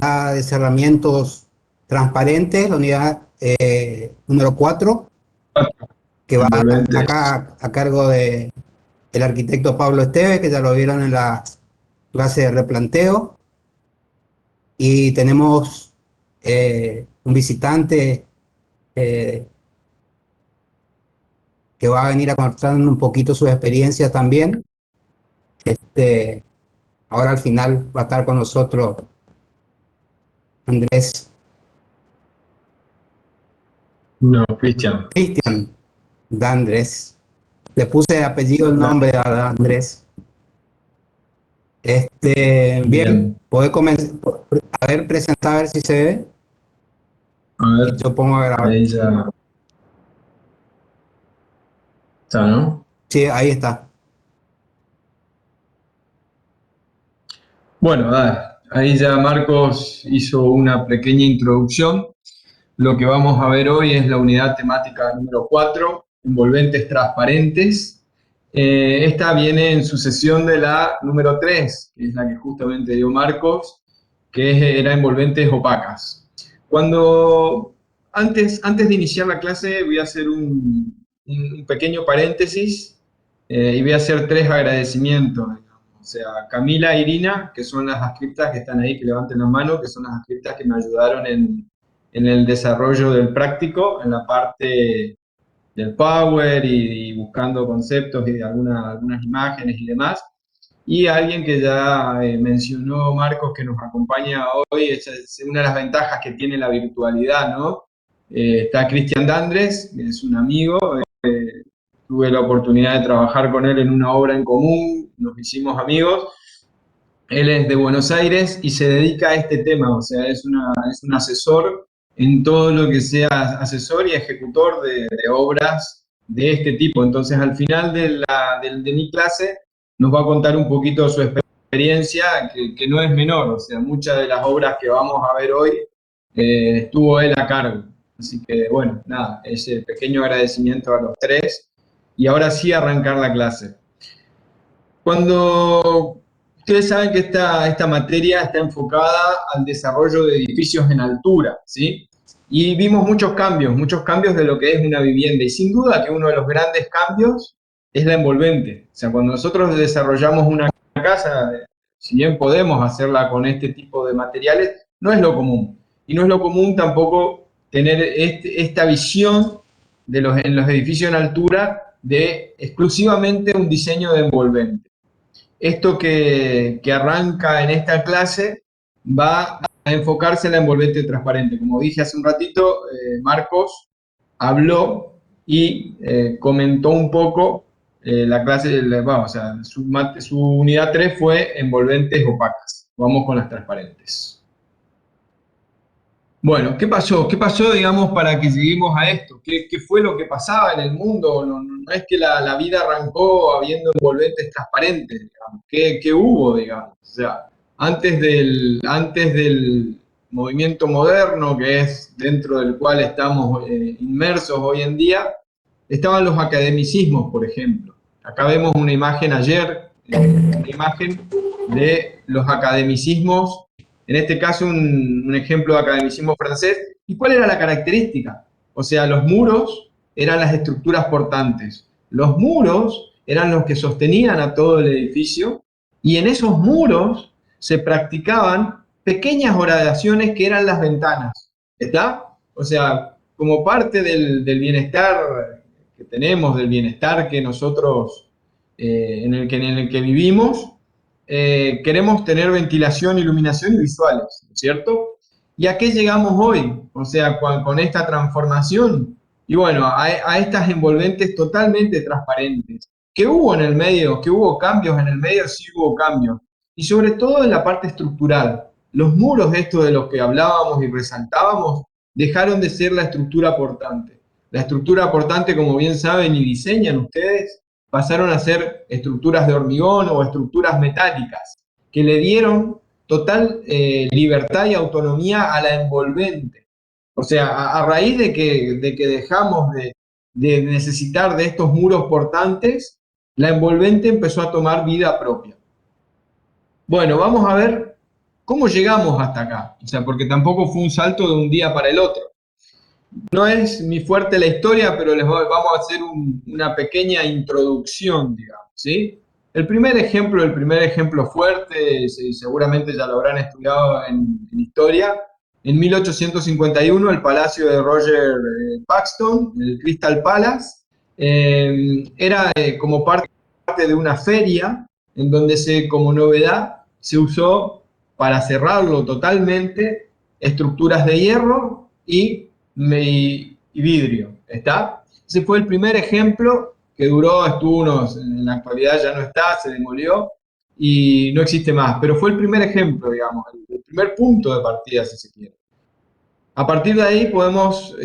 de cerramientos transparentes, la unidad número 4, que va Envolventes. acá a cargo de el arquitecto Pablo Esteves, que ya lo vieron en la clase de replanteo. Y tenemos un visitante eh, que va a venir a contarnos un poquito su experiencia también. Este, Ahora al final va a estar con nosotros Andrés, No, Cristian. Cristian Andrés. Le puse apellido el nombre a Andrés. Bien, Bien. puede comenzar, a ver, presentar, a ver si se ve. A Y ver, yo pongo a grabar. ahí ya está, ¿no? Sí, ahí está. Bueno, dale. Ahí ya Marcos hizo una pequeña introducción. Lo que vamos a ver hoy es la unidad temática número 4, envolventes transparentes. Esta viene en sucesión de la número 3, que es la que justamente dio Marcos, era envolventes opacas. Antes de iniciar la clase voy a hacer un pequeño paréntesis y voy a hacer 3 agradecimientos. O sea, Camila e Irina, que son las adscriptas que están ahí, que levanten la mano, que son las adscriptas que me ayudaron en el desarrollo del práctico, en la parte del Power y buscando conceptos y de algunas imágenes y demás. Y alguien que ya mencionó Marcos, que nos acompaña hoy, esa es una de las ventajas que tiene la virtualidad, ¿no? Está Cristian Dandres, que es un amigo, tuve la oportunidad de trabajar con él en una obra en común, nos hicimos amigos. Él es de Buenos Aires y se dedica a este tema, o sea, es un asesor en todo lo que sea asesor y ejecutor de obras de este tipo. Entonces, al final de mi clase, nos va a contar un poquito su experiencia, que no es menor, o sea, muchas de las obras que vamos a ver hoy estuvo él a cargo. Así que, bueno, nada, ese pequeño agradecimiento a los tres. Y ahora sí arrancar la clase. Cuando ustedes saben que esta materia está enfocada al desarrollo de edificios en altura, ¿sí? Y vimos muchos cambios de lo que es una vivienda. Y sin duda que uno de los grandes cambios es la envolvente. O sea, cuando nosotros desarrollamos una casa, si bien podemos hacerla con este tipo de materiales, no es lo común. Y no es lo común tampoco tener esta visión en los edificios en altura de exclusivamente un diseño de envolvente. Esto que arranca en esta clase va a enfocarse en la envolvente transparente. Como dije hace un ratito, Marcos habló y comentó un poco la clase, bueno, o sea, su unidad 3 fue envolventes opacas. Vamos con las transparentes. Bueno, ¿qué pasó? ¿Qué pasó, digamos, para que lleguemos a esto? ¿Qué fue lo que pasaba en el mundo? No es que la vida arrancó habiendo envolventes transparentes, digamos. ¿Qué hubo, digamos? O sea, antes del movimiento moderno, que es dentro del cual estamos inmersos hoy en día, estaban los academicismos, por ejemplo. Acá vemos una imagen ayer, una imagen de los academicismos, en este caso un ejemplo de academicismo francés. ¿Y cuál era la característica? O sea, los muros eran las estructuras portantes. Los muros eran los que sostenían a todo el edificio y en esos muros se practicaban pequeñas horadaciones que eran las ventanas. ¿Está? O sea, como parte del bienestar que tenemos, del bienestar que nosotros en el que vivimos, queremos tener ventilación, iluminación y visuales, ¿no es cierto? ¿Y a qué llegamos hoy? O sea, con esta transformación. Y bueno, a estas envolventes totalmente transparentes. ¿Qué hubo en el medio? ¿Qué hubo cambios en el medio? Sí hubo cambios. Y sobre todo en la parte estructural. Los muros estos de los que hablábamos y resaltábamos dejaron de ser la estructura portante. La estructura portante, como bien saben y diseñan ustedes, pasaron a ser estructuras de hormigón o estructuras metálicas, que le dieron total libertad y autonomía a la envolvente. O sea, a raíz de que dejamos de necesitar de estos muros portantes, la envolvente empezó a tomar vida propia. Bueno, vamos a ver ¿cómo llegamos hasta acá? O sea, porque tampoco fue un salto de un día para el otro. No es mi fuerte la historia, pero vamos a hacer una pequeña introducción, digamos, ¿sí? El primer ejemplo fuerte, seguramente ya lo habrán estudiado en historia, en 1851 el palacio de Roger Paxton, el Crystal Palace, era como parte de una feria en donde como novedad se usó para cerrarlo totalmente estructuras de hierro y vidrio, ¿está? Ese fue el primer ejemplo que en la actualidad ya no está, se demolió y no existe más, pero fue el primer ejemplo, digamos, el primer punto de partida, si se quiere. A partir de ahí podemos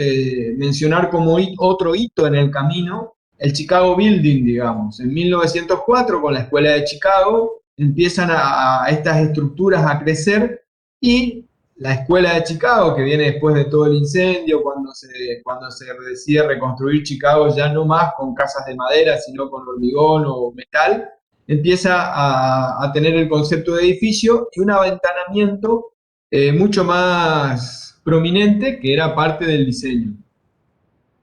mencionar como otro hito en el camino el Chicago Building, digamos. En 1904, con la Escuela de Chicago, empiezan a estas estructuras a crecer y la Escuela de Chicago, que viene después de todo el incendio, cuando se decide reconstruir Chicago ya no más con casas de madera, sino con hormigón o metal, empieza a tener el concepto de edificio y un aventanamiento mucho más prominente que era parte del diseño.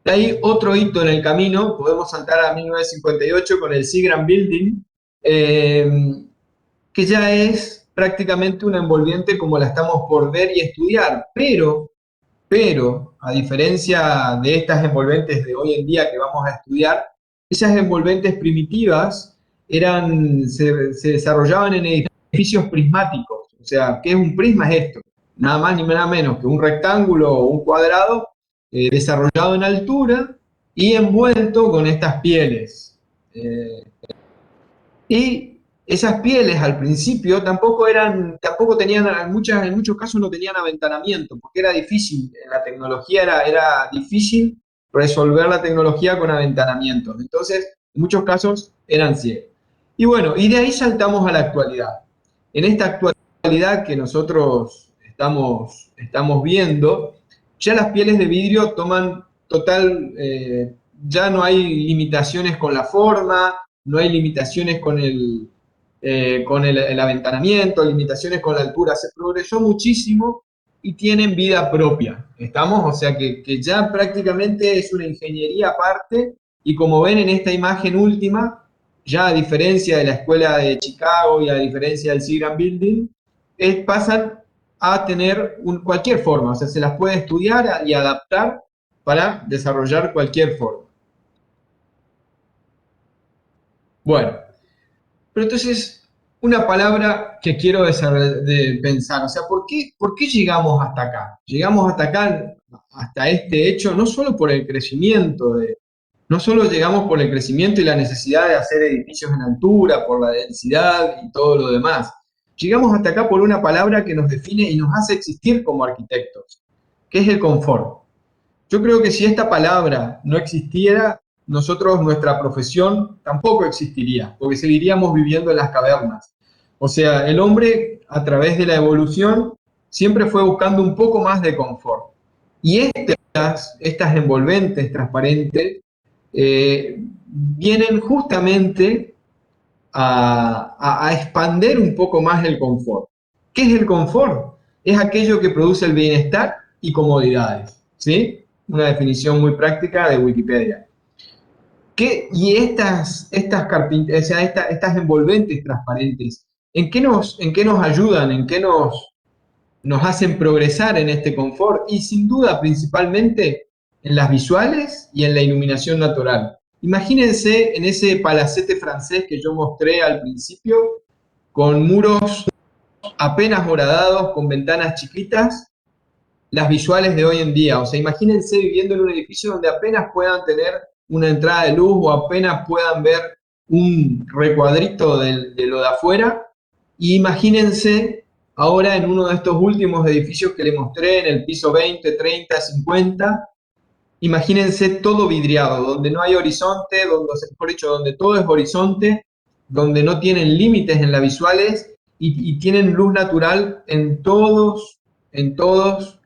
Hay otro hito en el camino, podemos saltar a 1958 con el Seagram Building, que ya es prácticamente una envolvente como la estamos por ver y estudiar, pero a diferencia de estas envolventes de hoy en día que vamos a estudiar, esas envolventes primitivas se desarrollaban en edificios prismáticos. O sea, ¿qué es un prisma? Es esto, nada más ni nada menos que un rectángulo o un cuadrado desarrollado en altura y envuelto con estas pieles. Y esas pieles al principio tampoco tenían, en muchos casos no tenían aventanamiento, porque era difícil, la tecnología era difícil resolver la tecnología con aventanamientos. Entonces, en muchos casos eran ciegos. Y bueno, y de ahí saltamos a la actualidad. En esta actualidad que nosotros estamos viendo, ya las pieles de vidrio toman ya no hay limitaciones con la forma, no hay limitaciones con el aventanamiento, limitaciones con la altura, se progresó muchísimo y tienen vida propia, ¿estamos? O sea que ya prácticamente es una ingeniería aparte y como ven en esta imagen última, ya a diferencia de la escuela de Chicago y a diferencia del Seagram Building, pasan a tener cualquier forma, o sea, se las puede estudiar y adaptar para desarrollar cualquier forma. Bueno, pero entonces, una palabra que quiero pensar, o sea, ¿por qué llegamos hasta acá? Llegamos hasta acá, hasta este hecho, no solo por el crecimiento, no solo llegamos por el crecimiento y la necesidad de hacer edificios en altura, por la densidad y todo lo demás. Llegamos hasta acá por una palabra que nos define y nos hace existir como arquitectos, que es el confort. Yo creo que si esta palabra no existiera, nuestra profesión tampoco existiría, porque seguiríamos viviendo en las cavernas. O sea, el hombre, a través de la evolución, siempre fue buscando un poco más de confort. Y estas envolventes transparentes vienen justamente a expander un poco más el confort. ¿Qué es el confort? Es aquello que produce el bienestar y comodidades, ¿sí? Una definición muy práctica de Wikipedia. Y estas envolventes transparentes, ¿en qué nos ayudan? ¿En qué nos hacen progresar en este confort? Y sin duda, principalmente en las visuales y en la iluminación natural. Imagínense en ese palacete francés que yo mostré al principio, con muros apenas horadados, con ventanas chiquitas, las visuales de hoy en día. O sea, imagínense viviendo en un edificio donde apenas puedan tener una entrada de luz o apenas puedan ver un recuadrito de lo de afuera. Y imagínense ahora en uno de estos últimos edificios que les mostré, en el piso 20, 30, 50, imagínense todo vidriado, donde no hay horizonte, mejor dicho, donde todo es horizonte, donde no tienen límites en las visuales y tienen luz natural en todos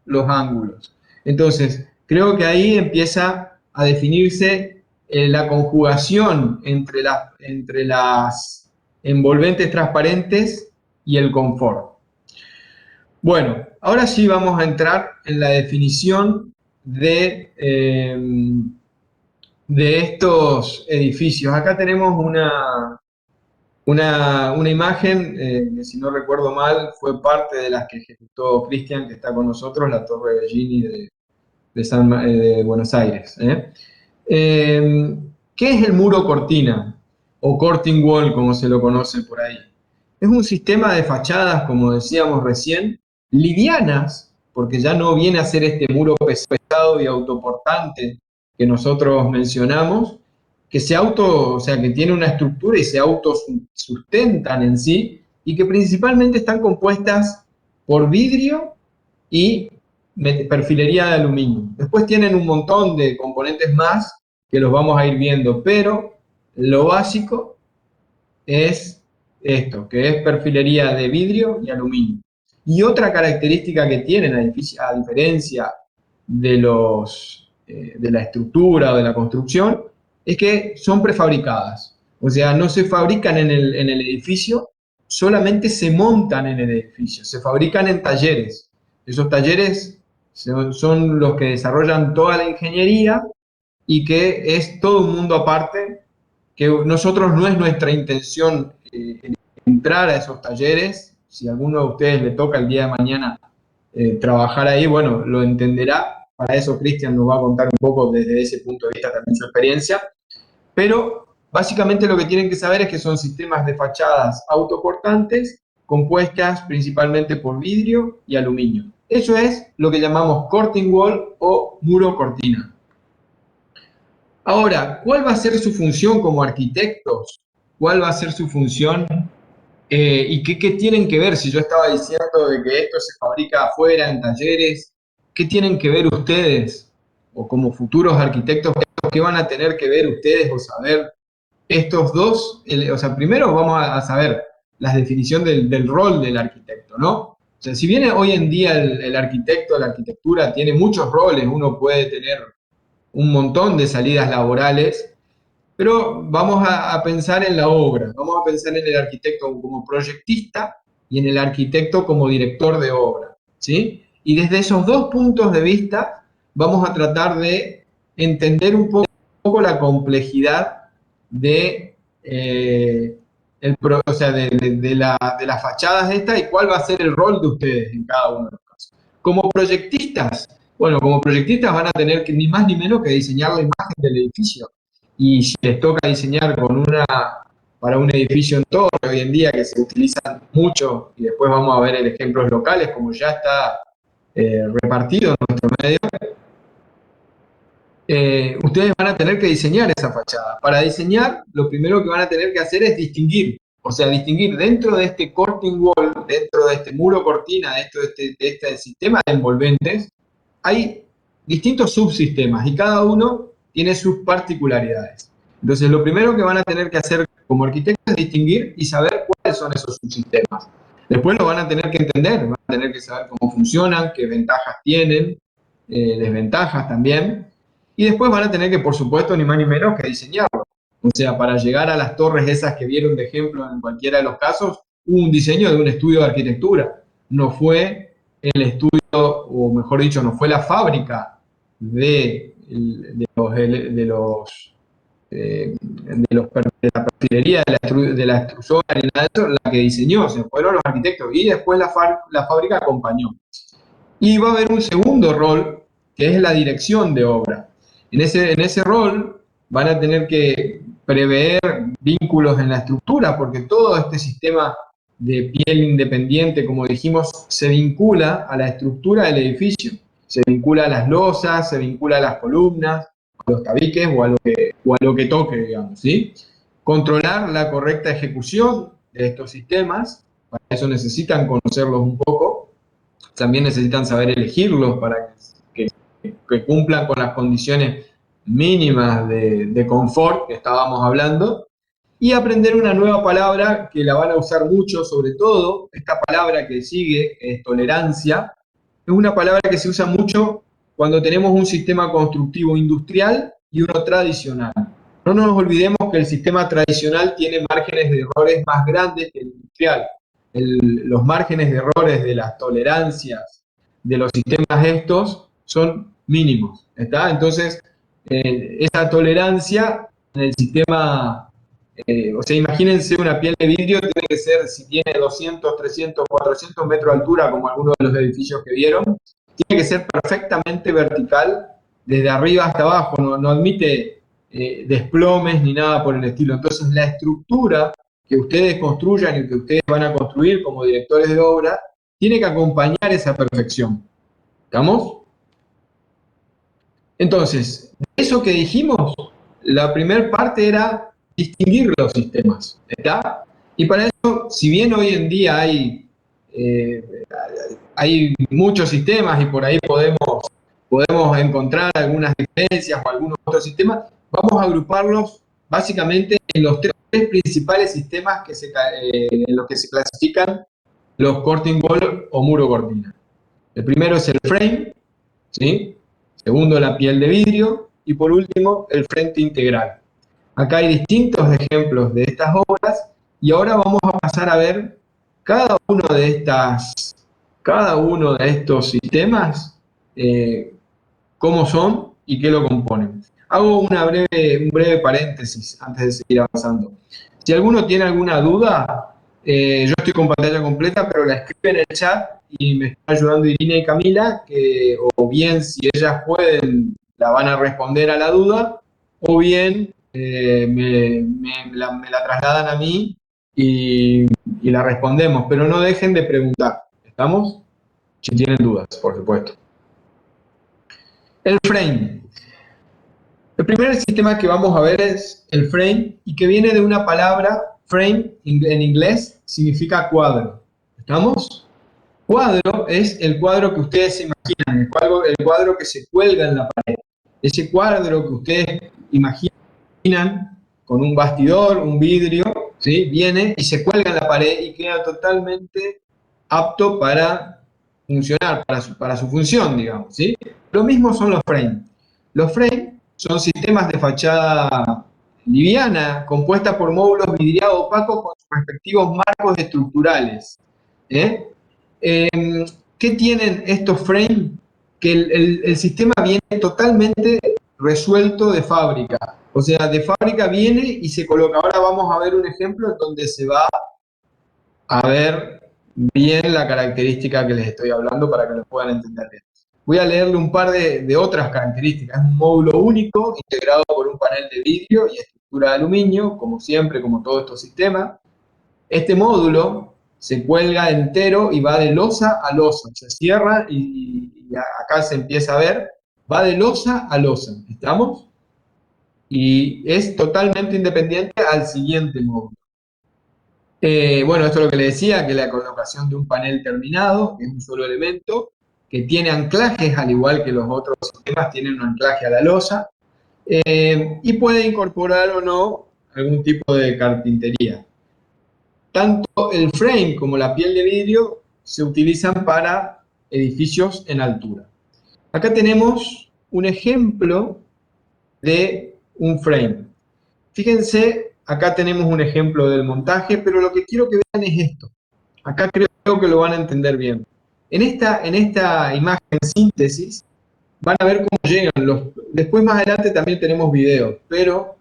los ángulos. Entonces, creo que ahí empieza a definirse la conjugación entre las envolventes transparentes y el confort. Bueno, ahora sí vamos a entrar en la definición de estos edificios. Acá tenemos una imagen, que si no recuerdo mal, fue parte de las que ejecutó Cristian, que está con nosotros, la Torre Bellini de Buenos Aires. Eh, ¿Qué es el muro cortina? O curtain wall, como se lo conoce por ahí. Es un sistema de fachadas, como decíamos recién, livianas, porque ya no viene a ser este muro pesado y autoportante que nosotros mencionamos, que o sea, que tiene una estructura y se autosustentan en sí, y que principalmente están compuestas por vidrio y perfilería de aluminio. Después tienen un montón de componentes más que los vamos a ir viendo, pero lo básico es esto, que es perfilería de vidrio y aluminio. Y otra característica que tienen, a diferencia de la estructura o de la construcción, es que son prefabricadas. O sea, no se fabrican en el edificio, solamente se montan en el edificio, se fabrican en talleres. Esos talleres son los que desarrollan toda la ingeniería y que es todo un mundo aparte, que nosotros no es nuestra intención entrar a esos talleres. Si a alguno de ustedes le toca el día de mañana trabajar ahí, bueno, lo entenderá. Para eso Cristian nos va a contar un poco desde ese punto de vista también su experiencia. Pero básicamente lo que tienen que saber es que son sistemas de fachadas autoportantes compuestas principalmente por vidrio y aluminio. Eso es lo que llamamos curtain wall o muro cortina. Ahora, ¿cuál va a ser su función como arquitectos? ¿Cuál va a ser su función? ¿Y qué tienen que ver? Si yo estaba diciendo de que esto se fabrica afuera, en talleres, ¿qué tienen que ver ustedes? O como futuros arquitectos, ¿qué van a tener que ver ustedes o saber estos dos? O sea, primero vamos a saber la definición del rol del arquitecto, ¿no? O sea, si bien hoy en día el arquitecto, la arquitectura tiene muchos roles, uno puede tener un montón de salidas laborales, pero vamos a pensar en la obra, vamos a pensar en el arquitecto como proyectista y en el arquitecto como director de obra, ¿sí? Y desde esos dos puntos de vista vamos a tratar de entender un poco la complejidad de, o sea, de las fachadas de esta y cuál va a ser el rol de ustedes en cada uno de los casos. Como proyectistas, bueno, como proyectistas van a tener que ni más ni menos que diseñar la imagen del edificio. Y si les toca diseñar para un edificio en torre hoy en día que se utilizan mucho, y después vamos a ver el ejemplos locales, como ya está repartido en nuestro medio, ustedes van a tener que diseñar esa fachada. Para diseñar, lo primero que van a tener que hacer es distinguir, o sea, distinguir dentro de este curtain wall, dentro de este muro cortina, de este sistema de envolventes, hay distintos subsistemas y cada uno tiene sus particularidades. Entonces, lo primero que van a tener que hacer como arquitectos es distinguir y saber cuáles son esos subsistemas. Después lo van a tener que entender, van a tener que saber cómo funcionan, qué ventajas tienen, desventajas también. Y después van a tener que, por supuesto, ni más ni menos que diseñarlo. O sea, para llegar a las torres esas que vieron de ejemplo en cualquiera de los casos, hubo un diseño de un estudio de arquitectura. No fue el estudio, o mejor dicho, no fue la fábrica de la perfilería, de la extrusora ni nada de eso, la que diseñó, se fueron los arquitectos y después la fábrica acompañó. Y va a haber un segundo rol, que es la dirección de obra. En ese rol van a tener que prever vínculos en la estructura, porque todo este sistema de piel independiente, como dijimos, se vincula a la estructura del edificio, se vincula a las losas, se vincula a las columnas, a los tabiques o a lo que toque, digamos, ¿sí? Controlar la correcta ejecución de estos sistemas, para eso necesitan conocerlos un poco, también necesitan saber elegirlos para que cumplan con las condiciones mínimas de confort que estábamos hablando, y aprender una nueva palabra que la van a usar mucho, sobre todo esta palabra que sigue, que es tolerancia, es una palabra que se usa mucho cuando tenemos un sistema constructivo industrial y uno tradicional. No nos olvidemos que el sistema tradicional tiene márgenes de errores más grandes que el industrial. los márgenes de errores de las tolerancias de los sistemas estos son mínimos, ¿está? Entonces, esa tolerancia en el sistema, o sea, imagínense una piel de vidrio, tiene que ser, si tiene 200, 300, 400 metros de altura, como algunos de los edificios que vieron, tiene que ser perfectamente vertical desde arriba hasta abajo, no admite desplomes ni nada por el estilo. Entonces, la estructura que ustedes construyan y que ustedes van a construir como directores de obra, tiene que acompañar esa perfección. ¿Estamos? Entonces, de eso que dijimos, la primera parte era distinguir los sistemas, ¿está? Y para eso, si bien hoy en día hay muchos sistemas y por ahí podemos encontrar algunas diferencias o algunos otros sistemas, vamos a agruparlos básicamente en los tres principales sistemas en los que se clasifican los curtain wall o muro cortina. El primero es el frame, ¿sí? Segundo, la piel de vidrio, y por último, el frente integral. Acá hay distintos ejemplos de estas obras, y ahora vamos a pasar a ver cada uno de estos sistemas, cómo son y qué lo componen. Hago un breve paréntesis antes de seguir avanzando. Si alguno tiene alguna duda, yo estoy con pantalla completa, pero la escribe en el chat y me está ayudando Irina y Camila, o bien si ellas pueden, la van a responder a la duda, o bien me la trasladan a mí y la respondemos, pero no dejen de preguntar, ¿estamos? Si tienen dudas, por supuesto. El frame. El primer sistema que vamos a ver es el frame, y que viene de una palabra, frame en inglés significa cuadro. ¿Estamos? Cuadro es el cuadro que ustedes se imaginan, el cuadro que se cuelga en la pared. Ese cuadro que ustedes imaginan con un bastidor, un vidrio, ¿sí? Viene y se cuelga en la pared y queda totalmente apto para funcionar, para su función, digamos, ¿sí? Lo mismo son los frames. Los frames son sistemas de fachada liviana, compuesta por módulos vidriados opacos con sus respectivos marcos estructurales. ¿Qué tienen estos frames? Que el sistema viene totalmente resuelto de fábrica. O sea, de fábrica viene y se coloca. Ahora vamos a ver un ejemplo en donde se va a ver bien la característica que les estoy hablando para que lo puedan entender bien. Voy a leerle un par de otras características. Es un módulo único, integrado por un panel de vidrio y estructura de aluminio, como siempre, como todos estos sistemas. Este módulo se cuelga entero y va de losa a losa. Se cierra y acá se empieza a ver, va de losa a losa. ¿Estamos? Y es totalmente independiente al siguiente módulo. Bueno, esto es lo que le decía, que la colocación de un panel terminado es un solo elemento, que tiene anclajes, al igual que los otros sistemas tienen un anclaje a la losa, y puede incorporar o no algún tipo de carpintería. Tanto el frame como la piel de vidrio se utilizan para edificios en altura. Acá tenemos un ejemplo de un frame. Fíjense, acá tenemos un ejemplo del montaje, pero lo que quiero que vean es esto. Acá creo que lo van a entender bien. En esta imagen síntesis van a ver cómo llegan después más adelante también tenemos videos, pero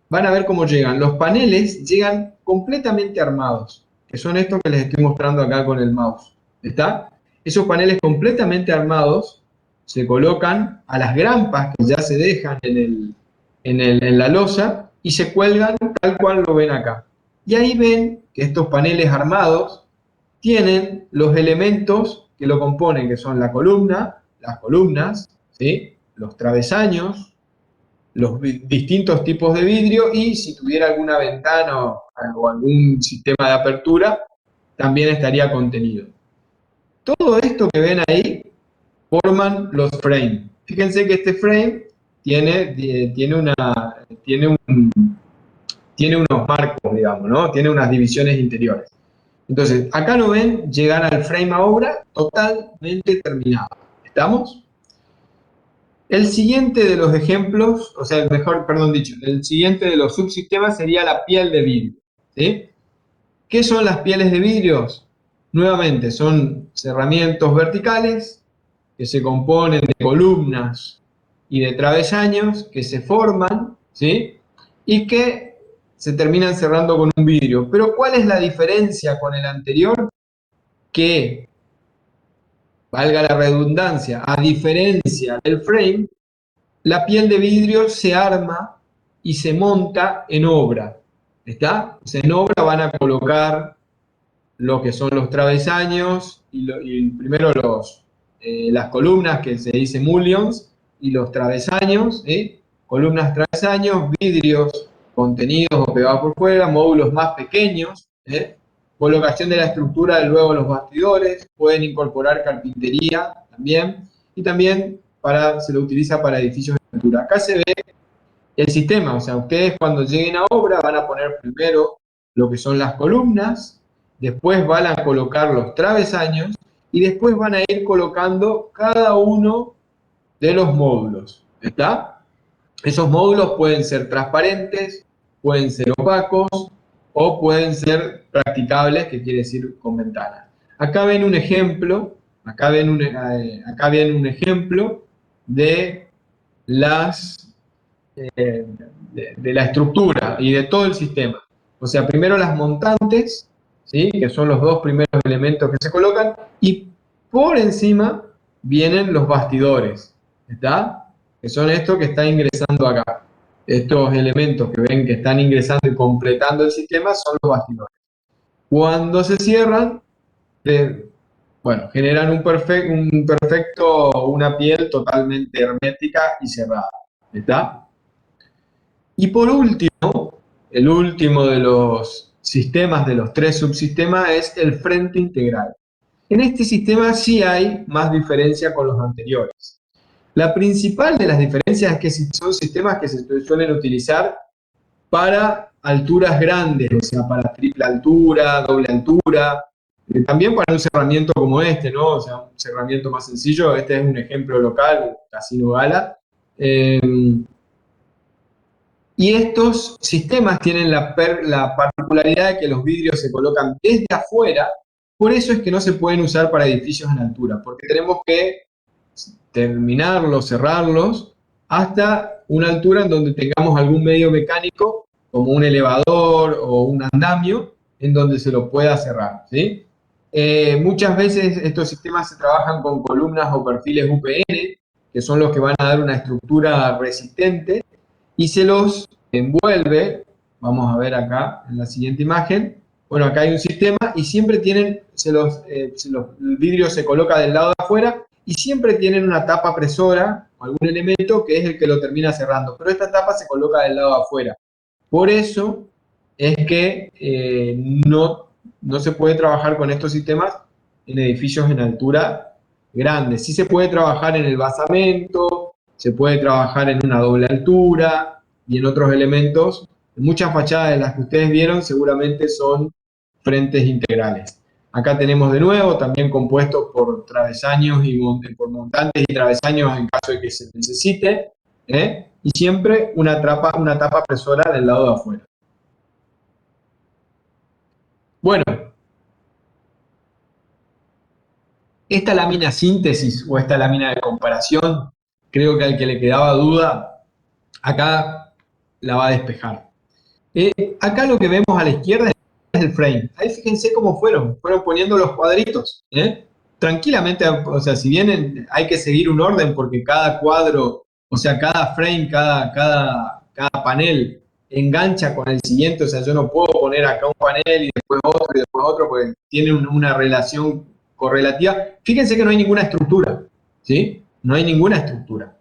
van a ver cómo llegan. Los paneles llegan completamente armados, que son estos que les estoy mostrando acá con el mouse. ¿Está? Esos paneles completamente armados se colocan a las grampas que ya se dejan en la losa y se cuelgan tal cual lo ven acá. Y ahí ven que estos paneles armados tienen los elementos que lo componen, que son la columna, las columnas, ¿sí? Los travesaños, los distintos tipos de vidrio, y si tuviera alguna ventana o algún sistema de apertura, también estaría contenido. Todo esto que ven ahí forman los frames. Fíjense que este frame tiene unos marcos, digamos, ¿no? Tiene unas divisiones interiores. Entonces, acá lo ven llegar al frame a obra totalmente terminado. ¿Estamos? El siguiente de los ejemplos, o sea, el siguiente de los subsistemas sería la piel de vidrio. ¿Sí? ¿Qué son las pieles de vidrios? nuevamente son cerramientos verticales que se componen de columnas y de travesaños que se forman, ¿sí? Y que se terminan cerrando con un vidrio. Pero ¿cuál es la diferencia con el anterior? Que, valga la redundancia, a diferencia del frame, la piel de vidrio se arma y se monta en obra. ¿Está? O sea, en obra van a colocar lo que son los travesaños y primero las columnas que se dice mullions y los travesaños, ¿sí? Columnas, travesaños, vidrios contenidos o pegados por fuera, módulos más pequeños, colocación de la estructura luego los bastidores, pueden incorporar carpintería también, y también se lo utiliza para edificios de altura. Acá se ve el sistema, o sea, ustedes cuando lleguen a obra van a poner primero lo que son las columnas, después van a colocar los travesaños y después van a ir colocando cada uno de los módulos, ¿está? Esos módulos pueden ser transparentes, pueden ser opacos o pueden ser practicables, que quiere decir con ventanas. Acá ven un ejemplo, acá ven un ejemplo de de la estructura y de todo el sistema. O sea, primero las montantes, ¿sí? Que son los dos primeros elementos que se colocan, y por encima vienen los bastidores, ¿está? Que son estos que están ingresando acá. Estos elementos que ven que están ingresando y completando el sistema son los bastidores. Cuando se cierran, bueno, generan una piel totalmente hermética y cerrada, ¿está? Y por último, el último de los sistemas, de los tres subsistemas, es el frente integral. En este sistema sí hay más diferencia con los anteriores. La principal de las diferencias es que son sistemas que se suelen utilizar para alturas grandes, o sea, para triple altura, doble altura, también para un cerramiento como este, ¿no? O sea, un cerramiento más sencillo. Este es un ejemplo local, Casino Gala. Y estos sistemas tienen la particularidad de que los vidrios se colocan desde afuera, por eso es que no se pueden usar para edificios en altura, porque tenemos que terminarlos, cerrarlos, hasta una altura en donde tengamos algún medio mecánico, como un elevador o un andamio, en donde se lo pueda cerrar, ¿sí? Muchas veces estos sistemas se trabajan con columnas o perfiles UPN, que son los que van a dar una estructura resistente, y se los envuelve, vamos a ver acá en la siguiente imagen, bueno, acá hay un sistema y siempre tienen, el vidrio se coloca del lado de afuera y siempre tienen una tapa presora o algún elemento que es el que lo termina cerrando, pero esta tapa se coloca del lado de afuera. Por eso es que no se puede trabajar con estos sistemas en edificios en altura grandes. Sí se puede trabajar en el basamento, se puede trabajar en una doble altura y en otros elementos. Muchas fachadas de las que ustedes vieron seguramente son frentes integrales. Acá tenemos de nuevo también compuestos por travesaños y por montantes y travesaños en caso de que se necesite, y siempre una tapa presora del lado de afuera. Bueno, esta lámina síntesis o esta lámina de comparación, creo que al que le quedaba duda, acá la va a despejar. Acá lo que vemos a la izquierda es el frame. Ahí fíjense cómo fueron poniendo los cuadritos. Tranquilamente, o sea, si bien hay que seguir un orden porque cada cuadro, o sea, cada frame, cada panel engancha con el siguiente, o sea, yo no puedo poner acá un panel y después otro, porque tienen una relación correlativa. Fíjense que no hay ninguna estructura, ¿sí? No hay ninguna estructura.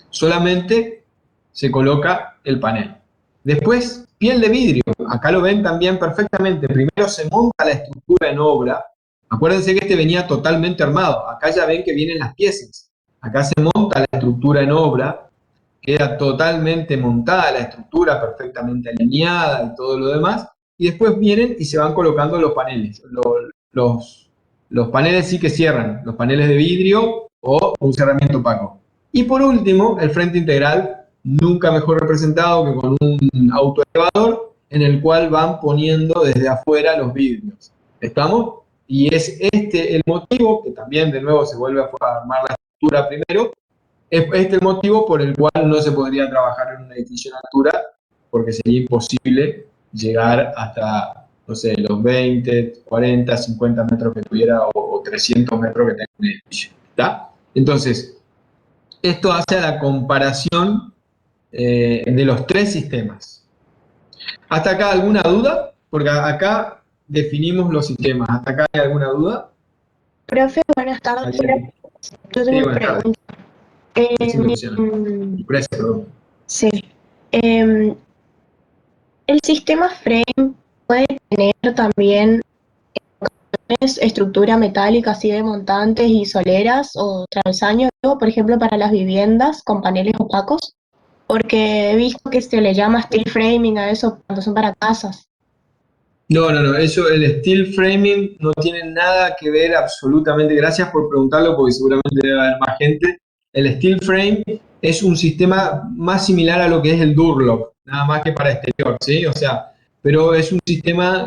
Solamente se coloca el panel. Después, piel de vidrio. Acá lo ven también perfectamente. Primero se monta la estructura en obra. Acuérdense que este venía totalmente armado. Acá ya ven que vienen las piezas. Acá se monta la estructura en obra. Queda totalmente montada la estructura, perfectamente alineada y todo lo demás. Y después vienen y se van colocando los paneles. Los paneles sí que cierran. Los paneles de vidrio o un cerramiento opaco. Y por último, el frente integral, nunca mejor representado que con un autoelevador en el cual van poniendo desde afuera los vidrios. ¿Estamos? Y es este el motivo, que también de nuevo se vuelve a armar la estructura primero, es este el motivo por el cual no se podría trabajar en un edificio en altura, porque sería imposible llegar hasta, no sé, los 20, 40, 50 metros que tuviera o 300 metros que tenga un edificio. ¿Está? Entonces, esto hace a la comparación de los tres sistemas. ¿Hasta acá alguna duda? Porque acá definimos los sistemas. ¿Hasta acá hay alguna duda? Profe, buenas tardes. ¿Alguien? Yo tengo Sí, una buenas tardes. pregunta. Decime, Luciana. Em, Gracias, perdón. sí. Em, ¿El sistema frame puede tener también estructura metálica así de montantes y soleras o travesaños, ¿no? Por ejemplo, para las viviendas con paneles opacos? Porque he visto que se le llama steel framing a eso cuando son para casas. No, no, no, eso, el steel framing no tiene nada que ver absolutamente, gracias por preguntarlo porque seguramente debe haber más gente. El steel frame es un sistema más similar a lo que es el Durlock, nada más que para exterior, ¿sí? O sea, pero es un sistema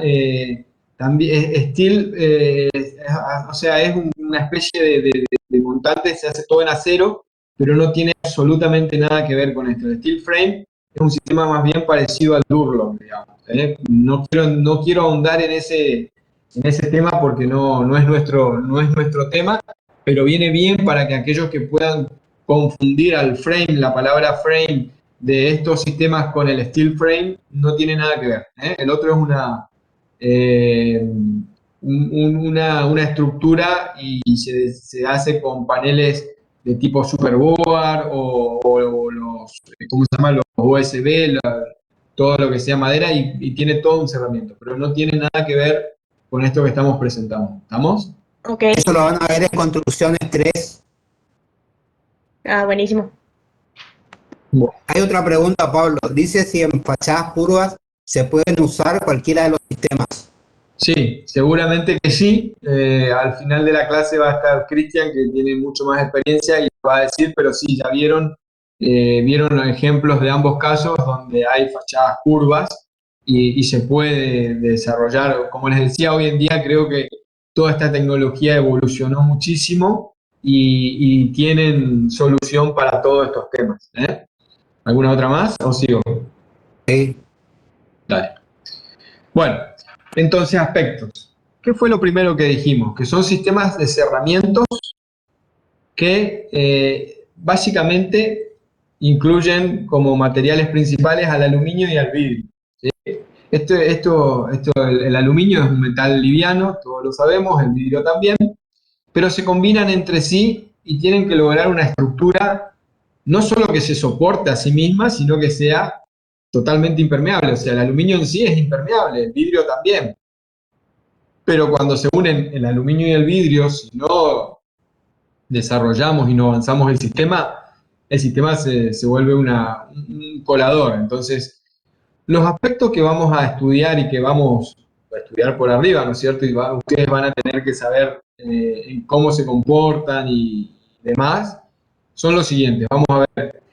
también, steel, o sea, es una especie de montante, se hace todo en acero, pero no tiene absolutamente nada que ver con esto. El steel frame es un sistema más bien parecido al Durlock, digamos. No quiero ahondar en ese tema porque no es nuestro tema, pero viene bien para que aquellos que puedan confundir al frame, la palabra frame de estos sistemas con el steel frame, no tiene nada que ver. El otro es una estructura y se hace con paneles de tipo superboard o los, ¿cómo se llama? Los USB, todo lo que sea madera y tiene todo un cerramiento, pero no tiene nada que ver con esto que estamos presentando. ¿Estamos? Ok, Eso lo van a ver en Construcciones 3. buenísimo. Bueno. Hay otra pregunta, Pablo. Dice si en fachadas curvas se pueden usar cualquiera de los sistemas. Sí, seguramente que sí. Al final de la clase va a estar Cristian, que tiene mucho más experiencia y va a decir, pero sí, ya vieron los ejemplos de ambos casos donde hay fachadas curvas y se puede desarrollar. Como les decía, hoy en día creo que toda esta tecnología evolucionó muchísimo y tienen solución para todos estos temas. ¿Alguna otra más o sigo? Sí. Dale. Bueno, entonces aspectos. ¿Qué fue lo primero que dijimos? Que son sistemas de cerramientos que básicamente incluyen como materiales principales al aluminio y al vidrio. ¿Sí? El aluminio es un metal liviano, todos lo sabemos, el vidrio también, pero se combinan entre sí y tienen que lograr una estructura no solo que se soporte a sí misma, sino que sea totalmente impermeable. O sea, el aluminio en sí es impermeable, el vidrio también. Pero cuando se unen el aluminio y el vidrio, si no desarrollamos y no avanzamos el sistema se vuelve un colador. Entonces, los aspectos que vamos a estudiar y que vamos a estudiar por arriba, ¿no es cierto? Y ustedes van a tener que saber cómo se comportan y demás, son los siguientes. Vamos a ver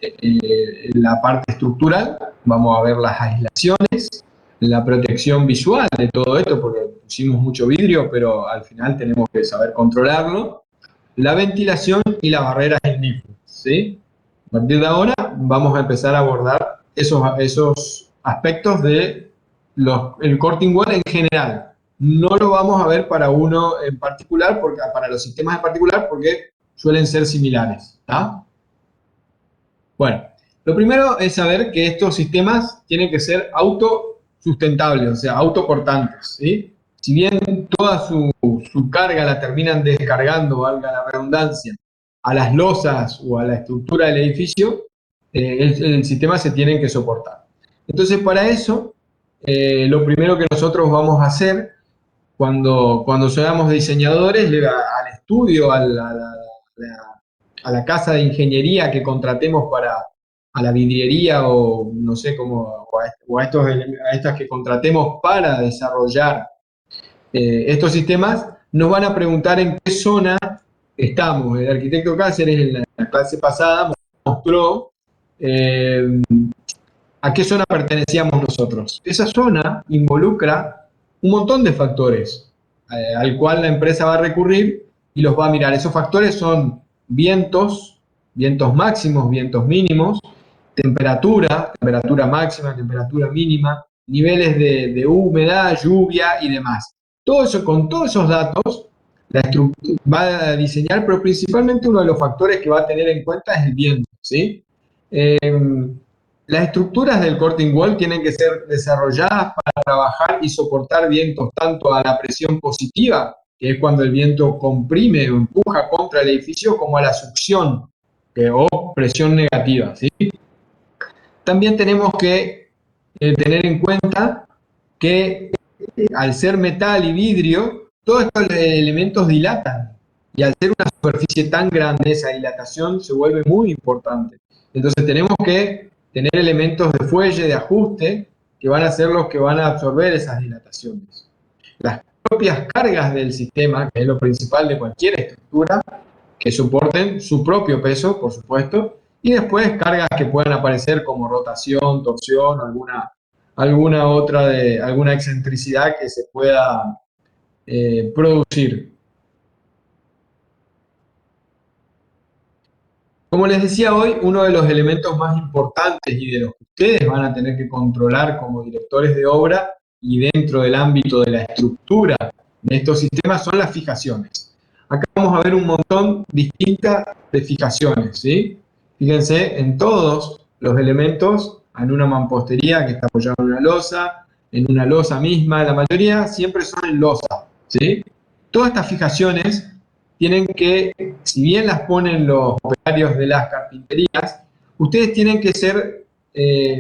la parte estructural, vamos a ver las aislaciones, la protección visual de todo esto, porque pusimos mucho vidrio, pero al final tenemos que saber controlarlo, la ventilación y la barrera ignífugas, ¿sí? A partir de ahora vamos a empezar a abordar esos aspectos de el Corte Ingual en general. No lo vamos a ver para uno en particular, para los sistemas en particular, porque suelen ser similares. ¿Tá? Bueno, lo primero es saber que estos sistemas tienen que ser autosustentables, o sea, autoportantes. ¿Sí? Si bien toda su carga la terminan descargando, valga la redundancia, a las losas o a la estructura del edificio, el sistema se tiene que soportar. Entonces, para eso, lo primero que nosotros vamos a hacer cuando seamos diseñadores, al estudio, a la casa de ingeniería que contratemos a la vidriería o no sé cómo, a estas que contratemos para desarrollar estos sistemas, nos van a preguntar en qué zona estamos. El arquitecto Cáceres en la clase pasada mostró a qué zona pertenecíamos nosotros. Esa zona involucra un montón de factores. al cual la empresa va a recurrir y los va a mirar. Esos factores son vientos, vientos máximos, vientos mínimos, temperatura, temperatura máxima, temperatura mínima, niveles de humedad, lluvia y demás. Todo eso, con todos esos datos, la estructura va a diseñar, pero principalmente uno de los factores que va a tener en cuenta es el viento, ¿sí? Las estructuras del Corte Ingual tienen que ser desarrolladas para trabajar y soportar vientos tanto a la presión positiva, que es cuando el viento comprime o empuja contra el edificio, como a la succión o presión negativa, ¿sí? También tenemos que tener en cuenta que al ser metal y vidrio, todos estos elementos dilatan. Y al ser una superficie tan grande, esa dilatación se vuelve muy importante. Entonces tenemos que tener elementos de fuelle, de ajuste, que van a ser los que van a absorber esas dilataciones. Las propias cargas del sistema, que es lo principal de cualquier estructura, que soporten su propio peso, por supuesto, y después cargas que puedan aparecer como rotación, torsión, alguna otra alguna excentricidad que se pueda producir. Como les decía hoy, uno de los elementos más importantes y de los que ustedes van a tener que controlar como directores de obra y dentro del ámbito de la estructura de estos sistemas son las fijaciones. Acá vamos a ver un montón distintas de fijaciones, ¿sí? Fíjense en todos los elementos, en una mampostería que está apoyada en una losa misma, la mayoría siempre son en losa, ¿sí? Todas estas fijaciones tienen que, si bien las ponen los operarios de las carpinterías, ustedes tienen que ser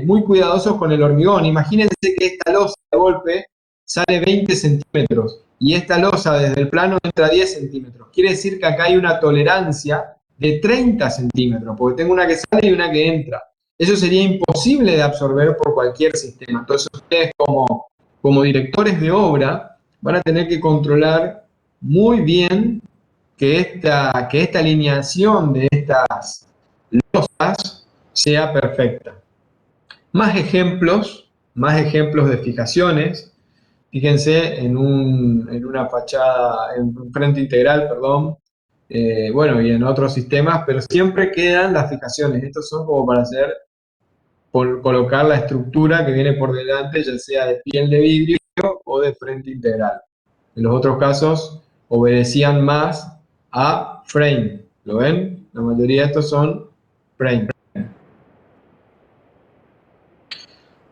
muy cuidadosos con el hormigón. Imagínense que esta losa de golpe sale 20 centímetros y esta losa desde el plano entra 10 centímetros. Quiere decir que acá hay una tolerancia de 30 centímetros, porque tengo una que sale y una que entra. Eso sería imposible de absorber por cualquier sistema. Entonces ustedes como directores de obra van a tener que controlar muy bien que esta alineación de estas losas sea perfecta. Más ejemplos de fijaciones. Fíjense en una fachada, en un frente integral, perdón, bueno, y en otros sistemas, pero siempre quedan las fijaciones. Estos son como para colocar la estructura que viene por delante, ya sea de piel de vidrio o de frente integral. En los otros casos obedecían más a frame. ¿Lo ven? La mayoría de estos son frame.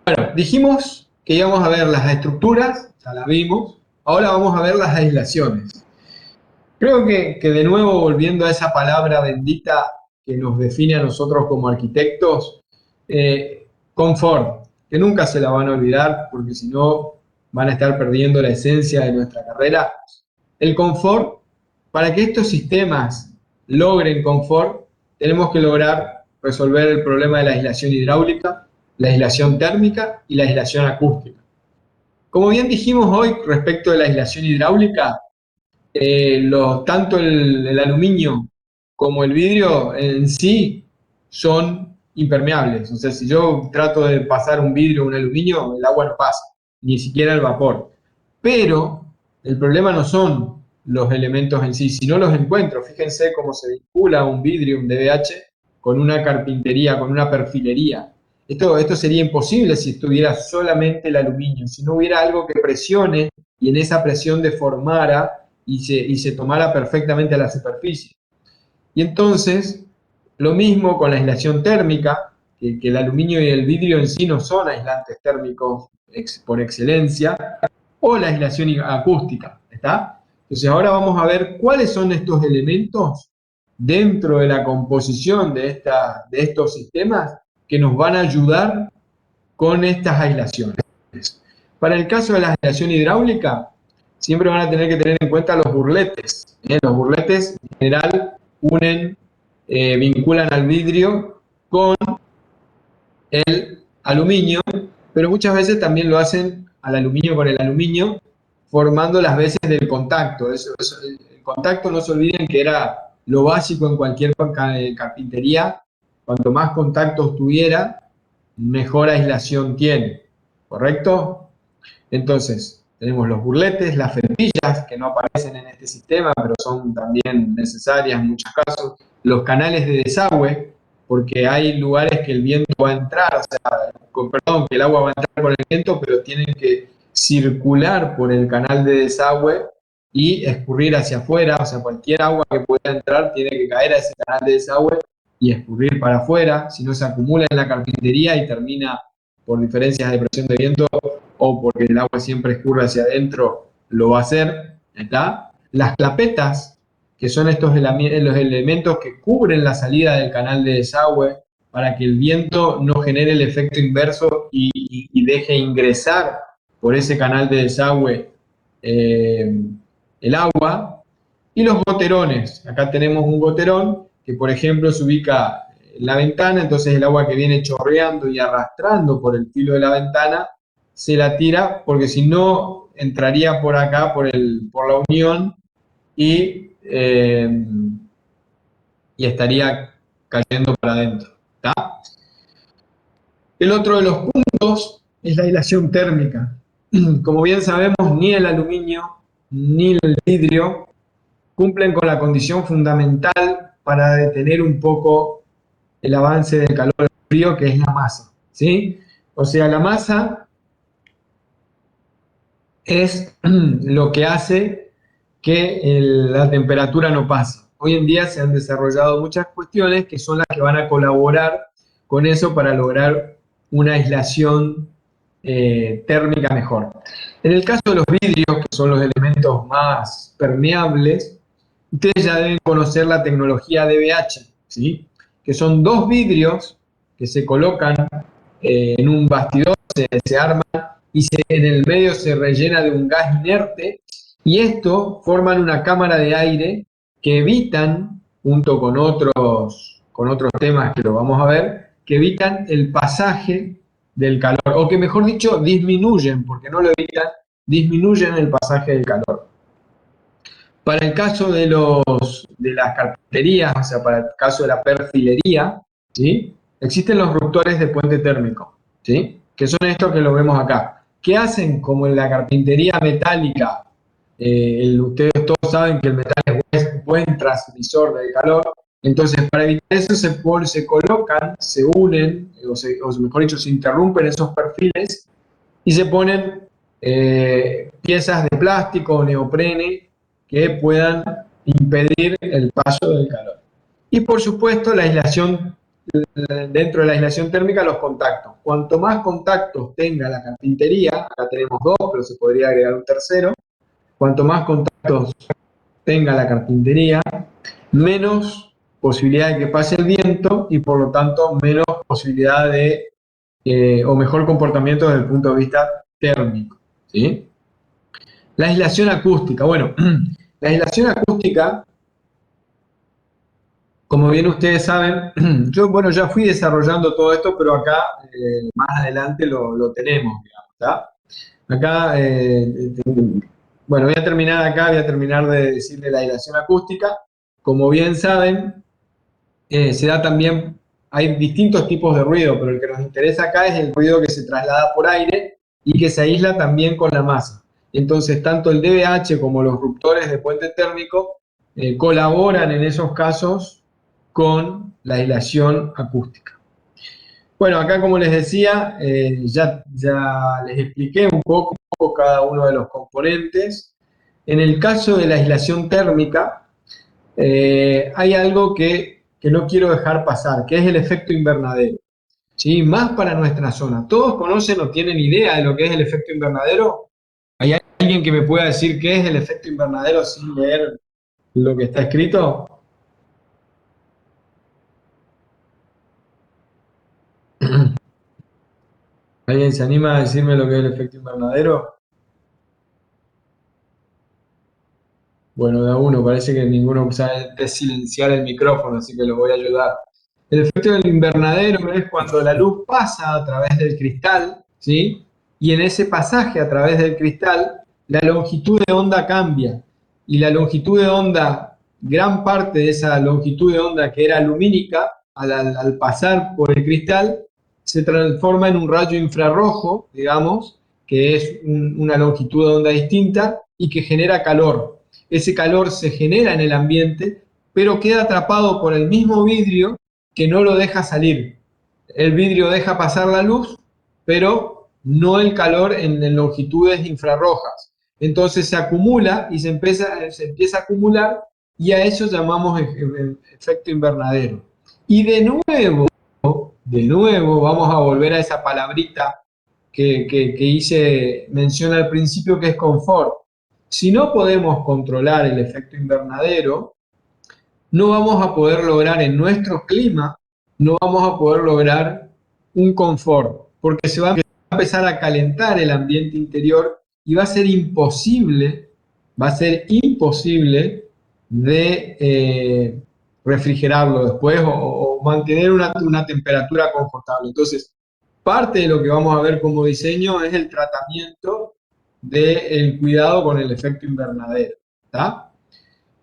Bueno, dijimos que íbamos a ver las estructuras, ya las vimos. Ahora vamos a ver las aislaciones. Creo que de nuevo, volviendo a esa palabra bendita que nos define a nosotros como arquitectos, confort, que nunca se la van a olvidar, porque si no van a estar perdiendo la esencia de nuestra carrera. El confort, para que estos sistemas logren confort, tenemos que lograr resolver el problema de la aislación hidráulica, la aislación térmica y la aislación acústica. Como bien dijimos hoy respecto de la aislación hidráulica, tanto el aluminio como el vidrio en sí son impermeables. O sea, si yo trato de pasar un vidrio o un aluminio, el agua no pasa, ni siquiera el vapor. Pero el problema no son los elementos en sí, si no los encuentro. Fíjense cómo se vincula un vidrio, un DBH, con una carpintería, con una perfilería. Esto sería imposible si estuviera solamente el aluminio, si no hubiera algo que presione y en esa presión deformara y se tomara perfectamente a la superficie. Y entonces, lo mismo con la aislación térmica, que el aluminio y el vidrio en sí no son aislantes térmicos por excelencia, o la aislación acústica, ¿está? Entonces ahora vamos a ver cuáles son estos elementos dentro de la composición de estos sistemas que nos van a ayudar con estas aislaciones. Para el caso de la aislación hidráulica, siempre van a tener que tener en cuenta los burletes. Los burletes en general vinculan al vidrio con el aluminio, pero muchas veces también lo hacen al aluminio con el aluminio, formando las veces del contacto. El contacto, no se olviden que era lo básico en cualquier carpintería. Cuanto más contactos tuviera, mejor aislación tiene, ¿correcto? Entonces, tenemos los burletes, las felpillas, que no aparecen en este sistema, pero son también necesarias en muchos casos, los canales de desagüe, porque hay lugares que el viento va a entrar, o sea, perdón, que el agua va a entrar por el viento, pero tienen que circular por el canal de desagüe y escurrir hacia afuera, o sea, cualquier agua que pueda entrar tiene que caer a ese canal de desagüe y escurrir para afuera, si no se acumula en la carpintería y termina por diferencias de presión de viento o porque el agua siempre escurre hacia adentro, lo va a hacer, ¿está? Las clapetas, que son los elementos que cubren la salida del canal de desagüe para que el viento no genere el efecto inverso y deje ingresar por ese canal de desagüe el agua. Y los goterones, acá tenemos un goterón que por ejemplo se ubica en la ventana, entonces el agua que viene chorreando y arrastrando por el filo de la ventana se la tira, porque si no entraría por acá, por la unión, y estaría cayendo para adentro. ¿Tá? El otro de los puntos es la aislación térmica. Como bien sabemos, ni el aluminio ni el vidrio cumplen con la condición fundamental para detener un poco el avance del calor del frío, que es la masa, ¿sí? O sea, la masa es lo que hace que la temperatura no pase. Hoy en día se han desarrollado muchas cuestiones que son las que van a colaborar con eso para lograr una aislación térmica mejor. En el caso de los vidrios, que son los elementos más permeables, ustedes ya deben conocer la tecnología DBH, ¿sí? Que son dos vidrios que se colocan en un bastidor, se arman y en el medio se rellena de un gas inerte, y esto forman una cámara de aire que evitan, junto con otros temas que lo vamos a ver, que evitan el pasaje del calor, o que mejor dicho, disminuyen, porque no lo evitan, disminuyen el pasaje del calor. Para el caso de las carpinterías, o sea, para el caso de la perfilería, ¿sí? Existen los ruptores de puente térmico, ¿sí? Que son estos que lo vemos acá. ¿Qué hacen? Como en la carpintería metálica, ustedes todos saben que el metal es buen transmisor del calor, entonces para evitar eso se colocan, se unen, o mejor dicho, se interrumpen esos perfiles y se ponen piezas de plástico o neoprene que puedan impedir el paso del calor. Y por supuesto la aislación, dentro de la aislación térmica, los contactos. Cuanto más contactos tenga la carpintería, acá tenemos dos, pero se podría agregar un tercero, cuanto más contactos tenga la carpintería, menos posibilidad de que pase el viento y por lo tanto menos posibilidad de, o mejor comportamiento desde el punto de vista térmico, ¿sí? La aislación acústica. Bueno, la aislación acústica, como bien ustedes saben, yo ya fui desarrollando todo esto, pero acá más adelante lo tenemos, digamos, ¿tá? Acá, voy a terminar acá, voy a terminar de decirle la aislación acústica. Como bien saben, se da también, hay distintos tipos de ruido, pero el que nos interesa acá es el ruido que se traslada por aire y que se aísla también con la masa. Entonces, tanto el DBH como los ruptores de puente térmico colaboran en esos casos con la aislación acústica. Bueno, acá como les decía, ya les expliqué un poco cada uno de los componentes. En el caso de la aislación térmica, hay algo que no quiero dejar pasar, que es el efecto invernadero, ¿sí? Más para nuestra zona. ¿Todos conocen o tienen idea de lo que es el efecto invernadero? ¿Hay alguien que me pueda decir qué es el efecto invernadero sin leer lo que está escrito? ¿Alguien se anima a decirme lo que es el efecto invernadero? Bueno, de a uno, parece que ninguno sabe silenciar el micrófono, así que lo voy a ayudar. El efecto del invernadero es cuando la luz pasa a través del cristal, ¿sí? Y en ese pasaje a través del cristal, la longitud de onda cambia. Y la longitud de onda, gran parte de esa longitud de onda que era lumínica, al pasar por el cristal, se transforma en un rayo infrarrojo, digamos, que es una longitud de onda distinta y que genera calor. Ese calor se genera en el ambiente, pero queda atrapado por el mismo vidrio que no lo deja salir. El vidrio deja pasar la luz, pero no el calor en longitudes infrarrojas. Entonces se acumula y se empieza a acumular, y a eso llamamos efecto invernadero. Y de nuevo vamos a volver a esa palabrita que hice mención al principio, que es confort. Si no podemos controlar el efecto invernadero, no vamos a poder lograr en nuestro clima, no vamos a poder lograr un confort, porque se va a empezar a calentar el ambiente interior y va a ser imposible de refrigerarlo después o mantener una temperatura confortable. Entonces, parte de lo que vamos a ver como diseño es el tratamiento del cuidado con el efecto invernadero, ¿tá?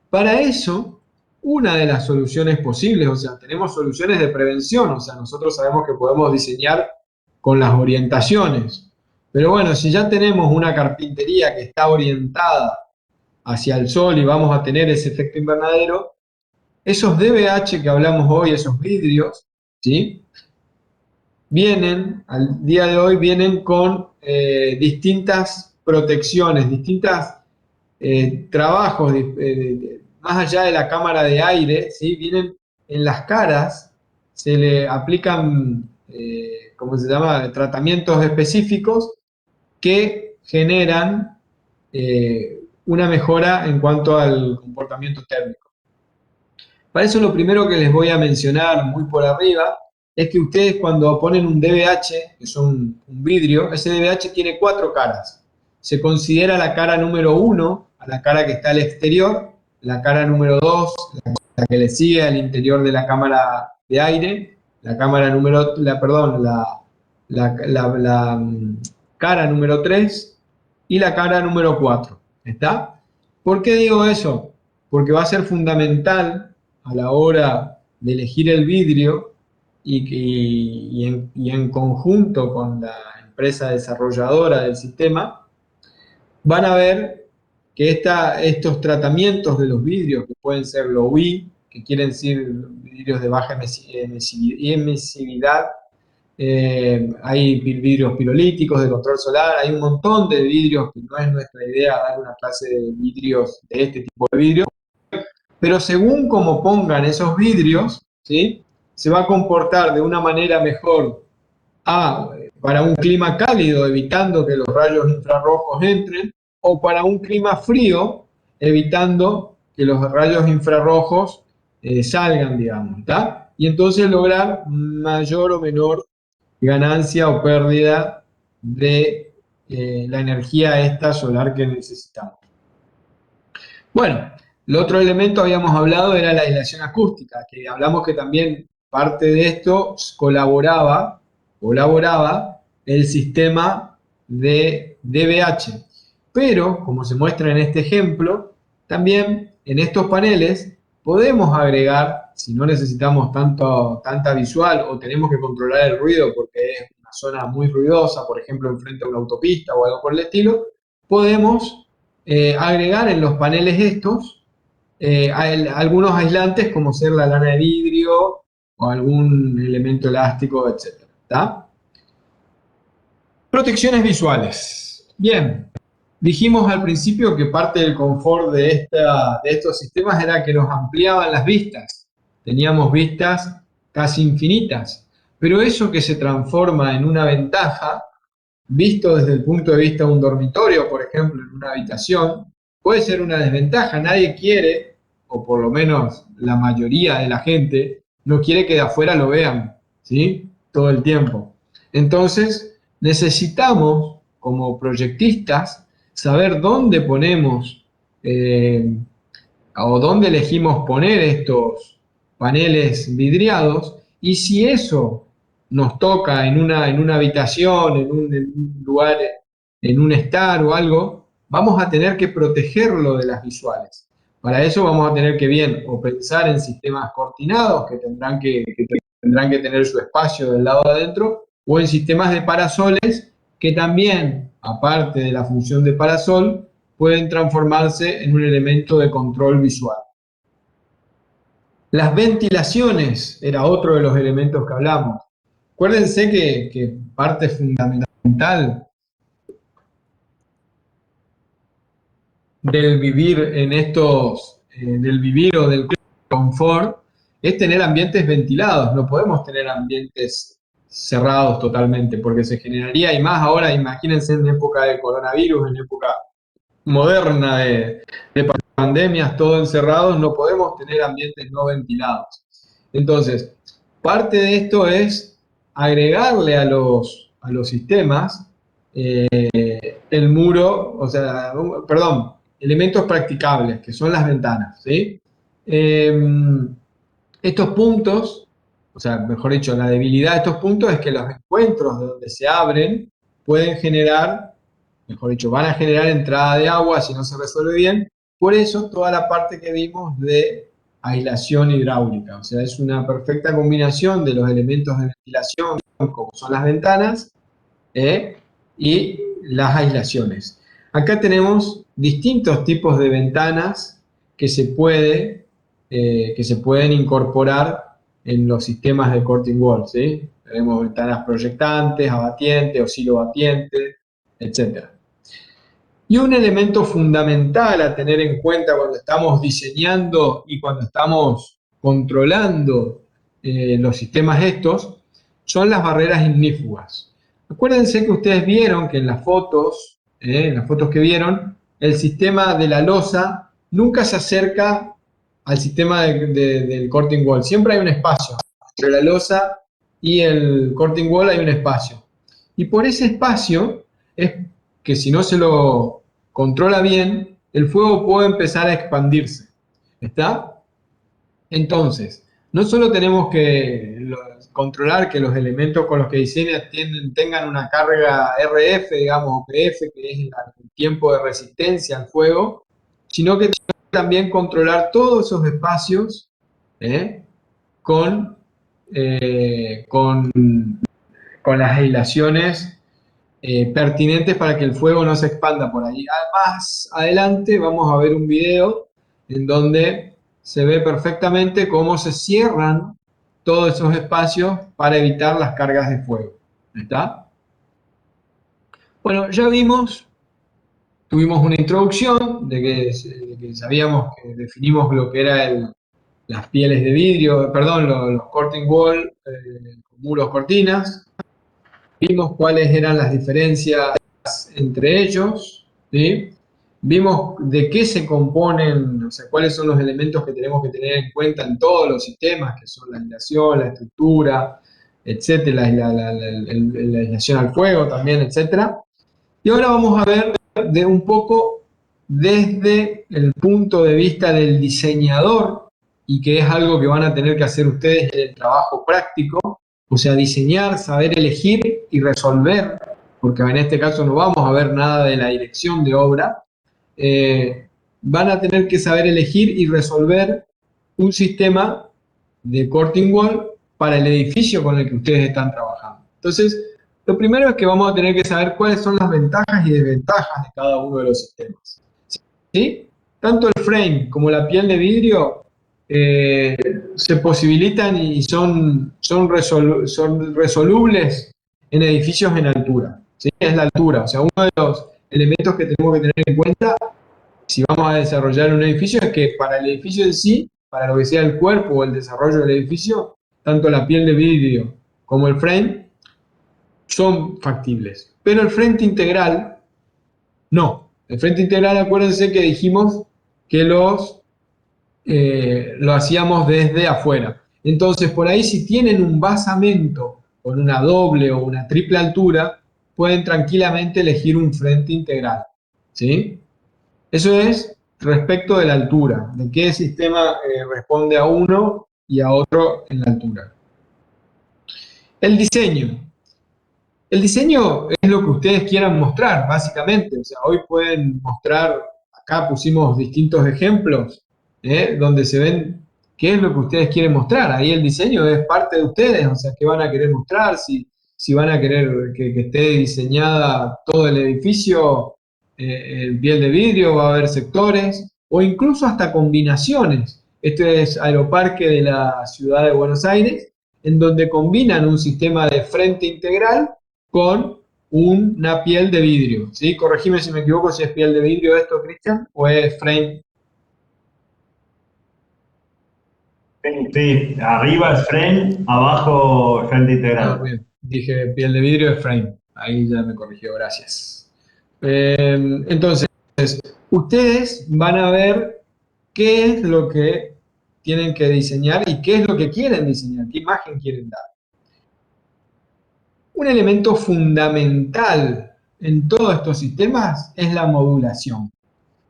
Para eso, una de las soluciones posibles, o sea, tenemos soluciones de prevención, o sea, nosotros sabemos que podemos diseñar con las orientaciones, pero bueno, si ya tenemos una carpintería que está orientada hacia el sol y vamos a tener ese efecto invernadero, esos DBH que hablamos hoy, esos vidrios, ¿sí?, al día de hoy vienen con distintas protecciones, distintos trabajos, más allá de la cámara de aire, ¿sí?, vienen en las caras, se le aplican, ¿cómo se llama?, tratamientos específicos que generan una mejora en cuanto al comportamiento térmico. Para eso lo primero que les voy a mencionar muy por arriba es que ustedes cuando ponen un DBH, que es un vidrio, ese DBH tiene 4 caras. Se considera la cara número 1, a la cara que está al exterior, la cara número 2, la que le sigue al interior de la cámara de aire, la cámara número, la cara número 3 y la cara número 4. ¿Está? ¿Por qué digo eso? Porque va a ser fundamental a la hora de elegir el vidrio y en conjunto con la empresa desarrolladora del sistema, van a ver que estos tratamientos de los vidrios, que pueden ser low-E, que quieren decir vidrios de baja emisividad, hay vidrios pirolíticos de control solar, hay un montón de vidrios, que no es nuestra idea dar una clase de vidrios, de este tipo de vidrios, pero según como pongan esos vidrios, ¿sí?, se va a comportar de una manera mejor para un clima cálido, evitando que los rayos infrarrojos entren, o para un clima frío, evitando que los rayos infrarrojos salgan, digamos, ¿tá? Y entonces lograr mayor o menor ganancia o pérdida de la energía esta solar que necesitamos. Bueno, el otro elemento habíamos hablado era la aislación acústica, que hablamos que también parte de esto colaboraba el sistema de DBH. Pero, como se muestra en este ejemplo, también en estos paneles podemos agregar, si no necesitamos tanta visual o tenemos que controlar el ruido porque es una zona muy ruidosa, por ejemplo, enfrente a una autopista o algo por el estilo, podemos agregar en los paneles estos algunos aislantes como ser la lana de vidrio o algún elemento elástico, etc. ¿Tá? Protecciones visuales. Bien, dijimos al principio que parte del confort de estos sistemas era que nos ampliaban las vistas. Teníamos vistas casi infinitas, pero eso que se transforma en una ventaja, visto desde el punto de vista de un dormitorio, por ejemplo, en una habitación, puede ser una desventaja. Nadie quiere, o por lo menos la mayoría de la gente, no quiere que de afuera lo vean, ¿sí?, todo el tiempo. Entonces, necesitamos, como proyectistas, saber dónde ponemos o dónde elegimos poner estos paneles vidriados, y si eso nos toca en una habitación, en un lugar, en un estar o algo, vamos a tener que protegerlo de las visuales. Para eso vamos a tener que bien o pensar en sistemas cortinados que tendrán que tener su espacio del lado de adentro, o en sistemas de parasoles que también, aparte de la función de parasol, pueden transformarse en un elemento de control visual. Las ventilaciones era otro de los elementos que hablamos. Acuérdense que parte fundamental del vivir en estos, del vivir o del confort, es tener ambientes ventilados. No podemos tener ambientes cerrados totalmente, porque se generaría, y más ahora, imagínense en época de coronavirus, en época moderna de pandemias, todo encerrados, no podemos tener ambientes no ventilados. Entonces, parte de esto es agregarle a los sistemas el muro, o sea, perdón, elementos practicables, que son las ventanas, ¿sí? Estos puntos, o sea, mejor dicho, la debilidad de estos puntos es que los encuentros de donde se abren pueden generar, mejor dicho, van a generar entrada de agua si no se resuelve bien. Por eso toda la parte que vimos de aislación hidráulica, o sea, es una perfecta combinación de los elementos de ventilación, como son las ventanas, y las aislaciones. Acá tenemos distintos tipos de ventanas que se pueden incorporar en los sistemas de Curtain Wall, ¿sí? Tenemos ventanas proyectantes, abatientes, oscilobatientes, etc. Y un elemento fundamental a tener en cuenta cuando estamos diseñando y cuando estamos controlando los sistemas estos son las barreras ignífugas. Acuérdense que ustedes vieron que en las fotos que vieron, el sistema de la losa nunca se acerca al sistema del Curtain Wall. Siempre hay un espacio. Entre la losa y el Curtain Wall hay un espacio. Y por ese espacio es que si no se lo controla bien, el fuego puede empezar a expandirse. ¿Está? Entonces, no solo tenemos que controlar que los elementos con los que diseñan tengan una carga RF, digamos, o PF, que es el tiempo de resistencia al fuego, sino que también controlar todos esos espacios con las aislaciones pertinentes para que el fuego no se expanda por ahí. Más adelante vamos a ver un video en donde se ve perfectamente cómo se cierran todos esos espacios para evitar las cargas de fuego. ¿Está? Bueno, ya tuvimos una introducción de que sabíamos, que definimos lo que eran las pieles de vidrio, perdón, los curtain wall, muros cortinas. Vimos cuáles eran las diferencias entre ellos, ¿sí? Vimos de qué se componen, o sea, cuáles son los elementos que tenemos que tener en cuenta en todos los sistemas, que son la aislación, la estructura, etcétera, la aislación al fuego también, etcétera. Y ahora vamos a ver de un poco desde el punto de vista del diseñador, y que es algo que van a tener que hacer ustedes en el trabajo práctico, o sea, diseñar, saber elegir y resolver, porque en este caso no vamos a ver nada de la dirección de obra. Van a tener que saber elegir y resolver un sistema de curtain wall para el edificio con el que ustedes están trabajando. Entonces, lo primero es que vamos a tener que saber cuáles son las ventajas y desventajas de cada uno de los sistemas. ¿Sí? Tanto el frame como la piel de vidrio se posibilitan y son resolubles en edificios en altura. ¿Sí? Es la altura, o sea, uno de los elementos que tenemos que tener en cuenta si vamos a desarrollar un edificio es que para el edificio en sí, para lo que sea el cuerpo o el desarrollo del edificio, tanto la piel de vidrio como el frame son factibles. Pero el frente integral, no. El frente integral, acuérdense que dijimos que lo hacíamos desde afuera. Entonces, por ahí si tienen un basamento con una doble o una triple altura, pueden tranquilamente elegir un frente integral. ¿Sí? Eso es respecto de la altura, de qué sistema responde a uno y a otro en la altura. El diseño. El diseño es lo que ustedes quieran mostrar, básicamente. O sea, hoy pueden mostrar, acá pusimos distintos ejemplos, donde se ven qué es lo que ustedes quieren mostrar. Ahí el diseño es parte de ustedes, o sea, qué van a querer mostrar, si si van a querer que esté diseñada todo el edificio en piel de vidrio, va a haber sectores o incluso hasta combinaciones. Este es Aeroparque de la Ciudad de Buenos Aires, en donde combinan un sistema de frente integral con una piel de vidrio, ¿sí? Corregime si me equivoco, si es piel de vidrio esto, Cristian, o es frame. Sí, arriba es frame, abajo frente Ah, integral. bien, dije piel de vidrio es frame, ahí ya me corrigió, gracias. Entonces, ustedes van a ver qué es lo que tienen que diseñar y qué es lo que quieren diseñar, qué imagen quieren dar. Un elemento fundamental en todos estos sistemas es la modulación.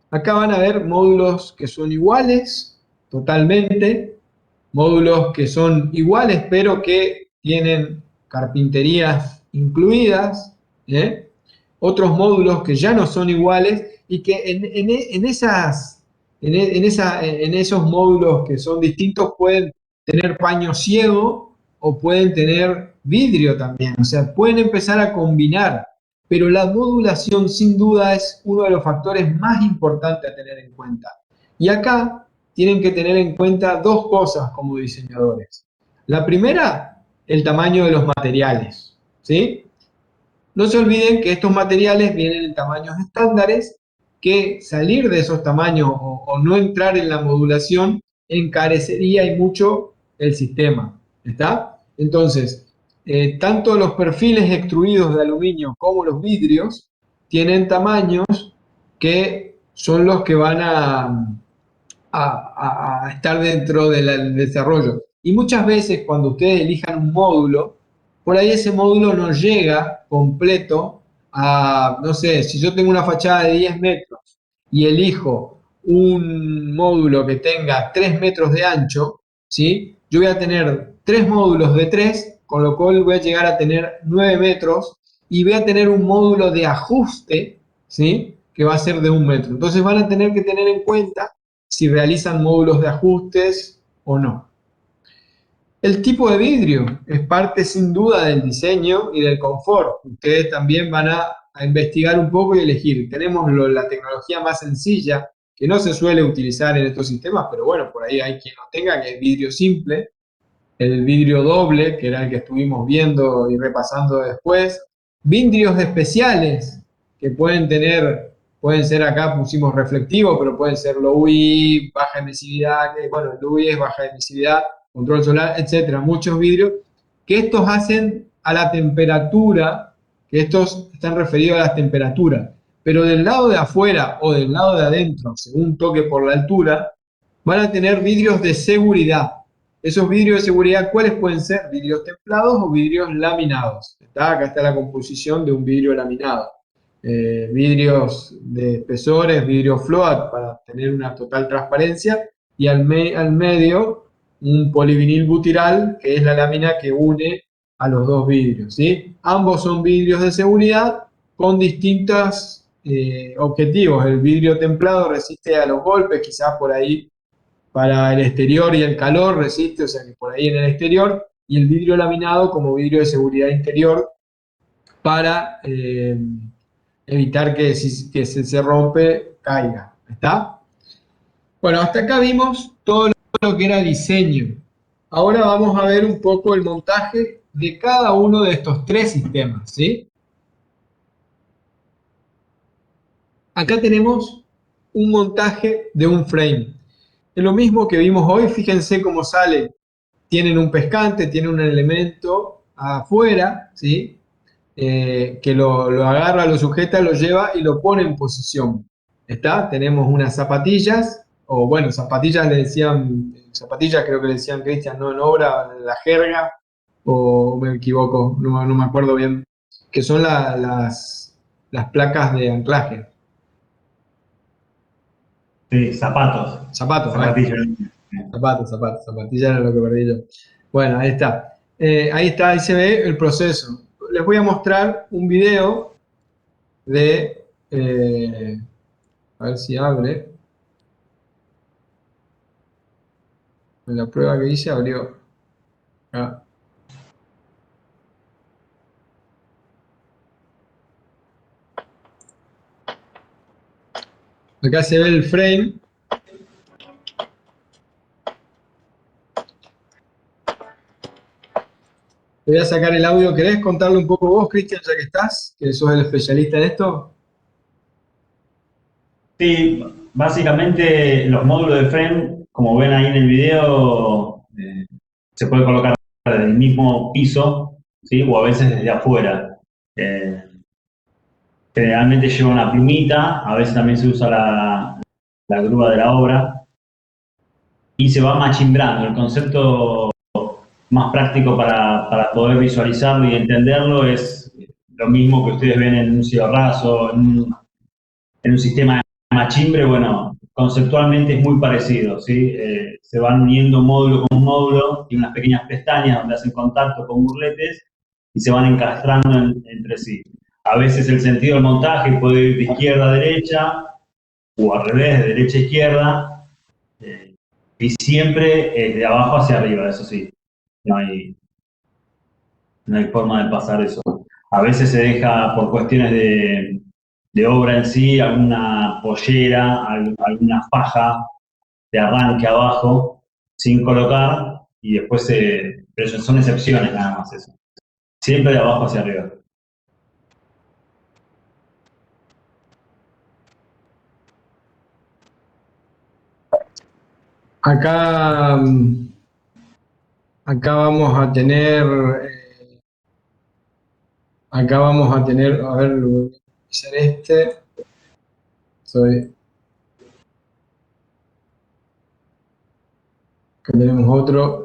Acá van a ver módulos que son iguales totalmente, módulos que son iguales pero que tienen carpinterías incluidas, ¿eh? Otros módulos que ya no son iguales y que en esos módulos que son distintos pueden tener paño ciego o pueden tener vidrio también, o sea, pueden empezar a combinar, pero la modulación sin duda es uno de los factores más importantes a tener en cuenta. Y acá tienen que tener en cuenta dos cosas como diseñadores. La primera, el tamaño de los materiales, ¿sí? No se olviden que estos materiales vienen en tamaños estándares, que salir de esos tamaños o no entrar en la modulación encarecería y mucho el sistema, ¿está? Entonces, tanto los perfiles extruidos de aluminio como los vidrios tienen tamaños que son los que van a estar dentro del desarrollo. Y muchas veces cuando ustedes elijan un módulo, por ahí ese módulo no llega completo a, no sé, si yo tengo una fachada de 10 metros y elijo un módulo que tenga 3 metros de ancho, ¿sí? Yo voy a tener 3 módulos de 3, con lo cual voy a llegar a tener 9 metros y voy a tener un módulo de ajuste, ¿sí? Que va a ser de 1 metro. Entonces van a tener que tener en cuenta si realizan módulos de ajustes o no. El tipo de vidrio es parte sin duda del diseño y del confort. Ustedes también van a investigar un poco y elegir. Tenemos la tecnología más sencilla que no se suele utilizar en estos sistemas, pero bueno, por ahí hay quien lo tenga, que es vidrio simple, el vidrio doble, que era el que estuvimos viendo y repasando después, vidrios especiales que pueden tener, pueden ser acá pusimos reflectivo, pero pueden ser low UV, baja emisividad, bueno, el UV es baja emisividad, control solar, etcétera, muchos vidrios, que estos hacen a la temperatura, que estos están referidos a las temperaturas, pero del lado de afuera o del lado de adentro, según toque por la altura, van a tener vidrios de seguridad. Esos vidrios de seguridad, ¿cuáles pueden ser? Vidrios templados o vidrios laminados. Acá está la composición de un vidrio laminado. Vidrios de espesores, vidrio float para tener una total transparencia y al medio un polivinil butiral, que es la lámina que une a los dos vidrios, ¿sí? Ambos son vidrios de seguridad con distintos objetivos. El vidrio templado resiste a los golpes, quizás por ahí para el exterior y el calor resiste, o sea que por ahí en el exterior, y el vidrio laminado como vidrio de seguridad interior para evitar que si que se rompe caiga. ¿Está? Bueno, hasta acá vimos todo lo que era diseño. Ahora vamos a ver un poco el montaje de cada uno de estos tres sistemas, ¿sí? Acá tenemos un montaje de un frame. Es lo mismo que vimos hoy, fíjense cómo sale. Tienen un pescante, tienen un elemento afuera, ¿sí? Que lo agarra, lo sujeta, lo lleva y lo pone en posición. ¿Está? Tenemos unas zapatillas, o bueno, zapatillas le decían, zapatillas creo que le decían Cristian, no en obra, la jerga, o me equivoco, no me acuerdo bien, que son las placas de anclaje. Sí, zapatos. Zapatos, ahí está. Zapatillas. Zapatillas era lo que perdí yo. Bueno, ahí está. Ahí se ve el proceso. Les voy a mostrar un video de, a ver si abre. En la prueba que hice abrió. Ah. Acá se ve el frame. Te voy a sacar el audio. ¿Querés contarle un poco vos, Cristian, ya que estás? Que sos el especialista en esto. Sí, básicamente los módulos de frame, como ven ahí en el video, se puede colocar desde el mismo piso, ¿sí? O a veces desde afuera. Eh, Generalmente lleva una plumita, a veces también se usa la grúa de la obra y se va machimbrando. El concepto más práctico para poder visualizarlo y entenderlo es lo mismo que ustedes ven en un cigarrazo, en un sistema de machimbre. Bueno, conceptualmente es muy parecido, ¿sí? Se van uniendo módulo con módulo, tiene unas pequeñas pestañas donde hacen contacto con burletes y se van encastrando entre sí. A veces el sentido del montaje puede ir de izquierda a derecha o al revés, de derecha a izquierda, y siempre de abajo hacia arriba, eso sí. No hay forma de pasar eso. A veces se deja por cuestiones de obra en sí, alguna pollera, alguna faja de arranque abajo, sin colocar, y después pero eso son excepciones nada más eso. Siempre de abajo hacia arriba. Acá, acá vamos a tener, a ver, voy a hacer este. Acá tenemos otro.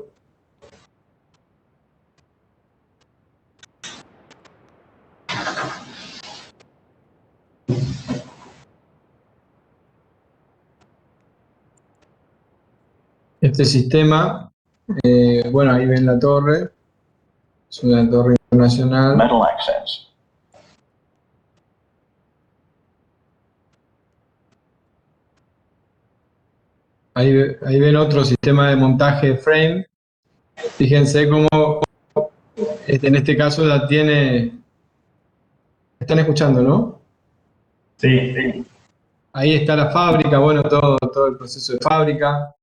Este sistema, bueno, ahí ven la torre, es una torre internacional. Metal accents. Ahí ven otro sistema de montaje de frame. Fíjense cómo en este caso la tiene. ¿Están escuchando, no? Sí, sí. Ahí está la fábrica, bueno, todo el proceso de fábrica.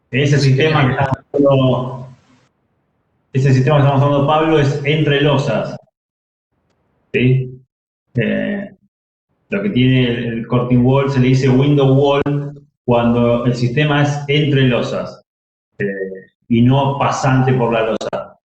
Ese sistema que estamos hablando, Pablo, es entre losas. ¿Sí? Lo que tiene el curtain wall se le dice window wall cuando el sistema es entre losas y no pasante por la losa.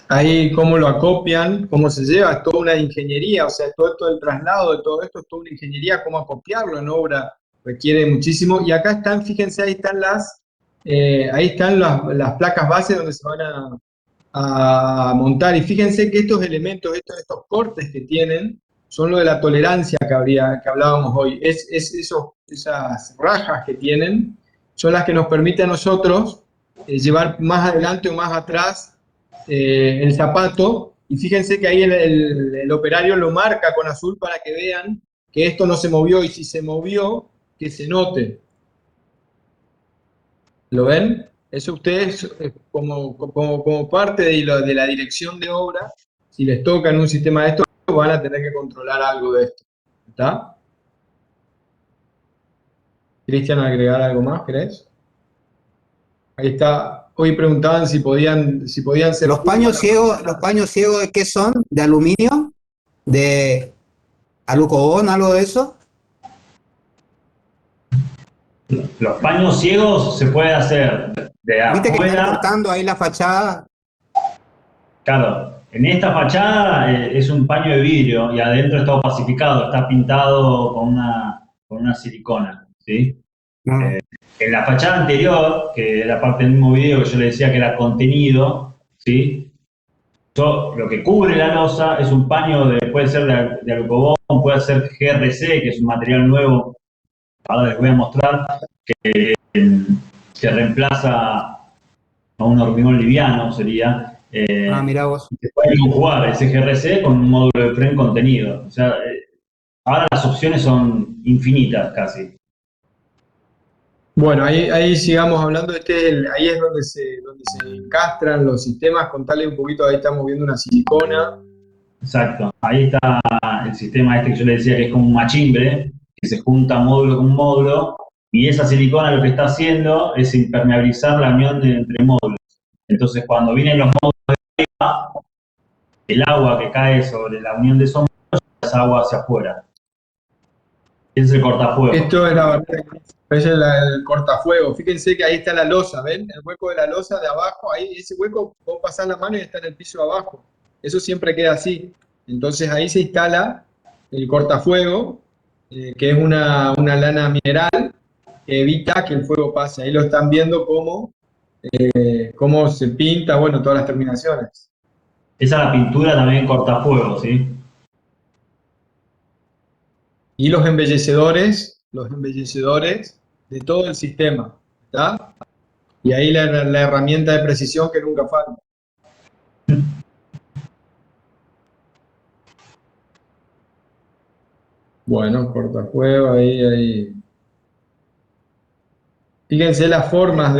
Ahí cómo lo acopian, cómo se lleva, es toda una ingeniería, o sea, todo esto del traslado de todo esto es toda una ingeniería, cómo acopiarlo en obra requiere muchísimo. Y acá están, fíjense, ahí están las placas base donde se van a montar. Y fíjense que estos elementos, estos cortes que tienen, son lo de la tolerancia que hablábamos hoy. Esas rajas que tienen son las que nos permiten a nosotros llevar más adelante o más atrás el zapato. Y fíjense que ahí el operario lo marca con azul para que vean que esto no se movió, y si se movió, que se note. ¿Lo ven? Eso ustedes, como parte de la dirección de obra, si les toca en un sistema de esto, van a tener que controlar algo de esto. ¿Está? Cristian, agregar algo más, ¿crees? Ahí está. Hoy preguntaban si podían ser... ¿Los paños ciegos de qué son? ¿De aluminio? ¿De alucobón, algo de eso? Los paños ciegos se puede hacer de ¿Viste que están afuera. cortando ahí la fachada? Claro, en esta fachada es un paño de vidrio y adentro está opacificado, está pintado con una silicona, ¿sí? No. En la fachada anterior, que era parte del mismo video que yo le decía que era contenido, ¿sí? Lo que cubre la losa es un paño puede ser de alucobón, puede ser GRC, que es un material nuevo, ahora les voy a mostrar, que reemplaza a un hormigón liviano, sería. Mirá vos. Se puede conjugar ese GRC con un módulo de frame contenido. O sea, ahora las opciones son infinitas casi. Bueno, ahí sigamos hablando. Ahí es donde se encastran los sistemas. Contarle un poquito, ahí estamos viendo una silicona. Exacto. Ahí está el sistema este que yo le decía que es como un machimbre, que se junta módulo con módulo, y esa silicona lo que está haciendo es impermeabilizar la unión entre módulos. Entonces, cuando vienen los módulos de arriba, el agua que cae sobre la unión de esos módulos es agua hacia afuera. Ese es el cortafuegos. Esto es el cortafuego. Fíjense que ahí está la losa, ¿ven? El hueco de la losa de abajo, ahí ese hueco, vos pasás la mano y está en el piso de abajo. Eso siempre queda así. Entonces ahí se instala el cortafuego, que es una lana mineral que evita que el fuego pase. Ahí lo están viendo cómo se pinta, bueno, todas las terminaciones. Esa es la pintura también cortafuegos, ¿sí? Y los embellecedores de todo el sistema, ¿está? Y ahí la herramienta de precisión que nunca falta. Bueno, cortafuego, ahí. Fíjense las formas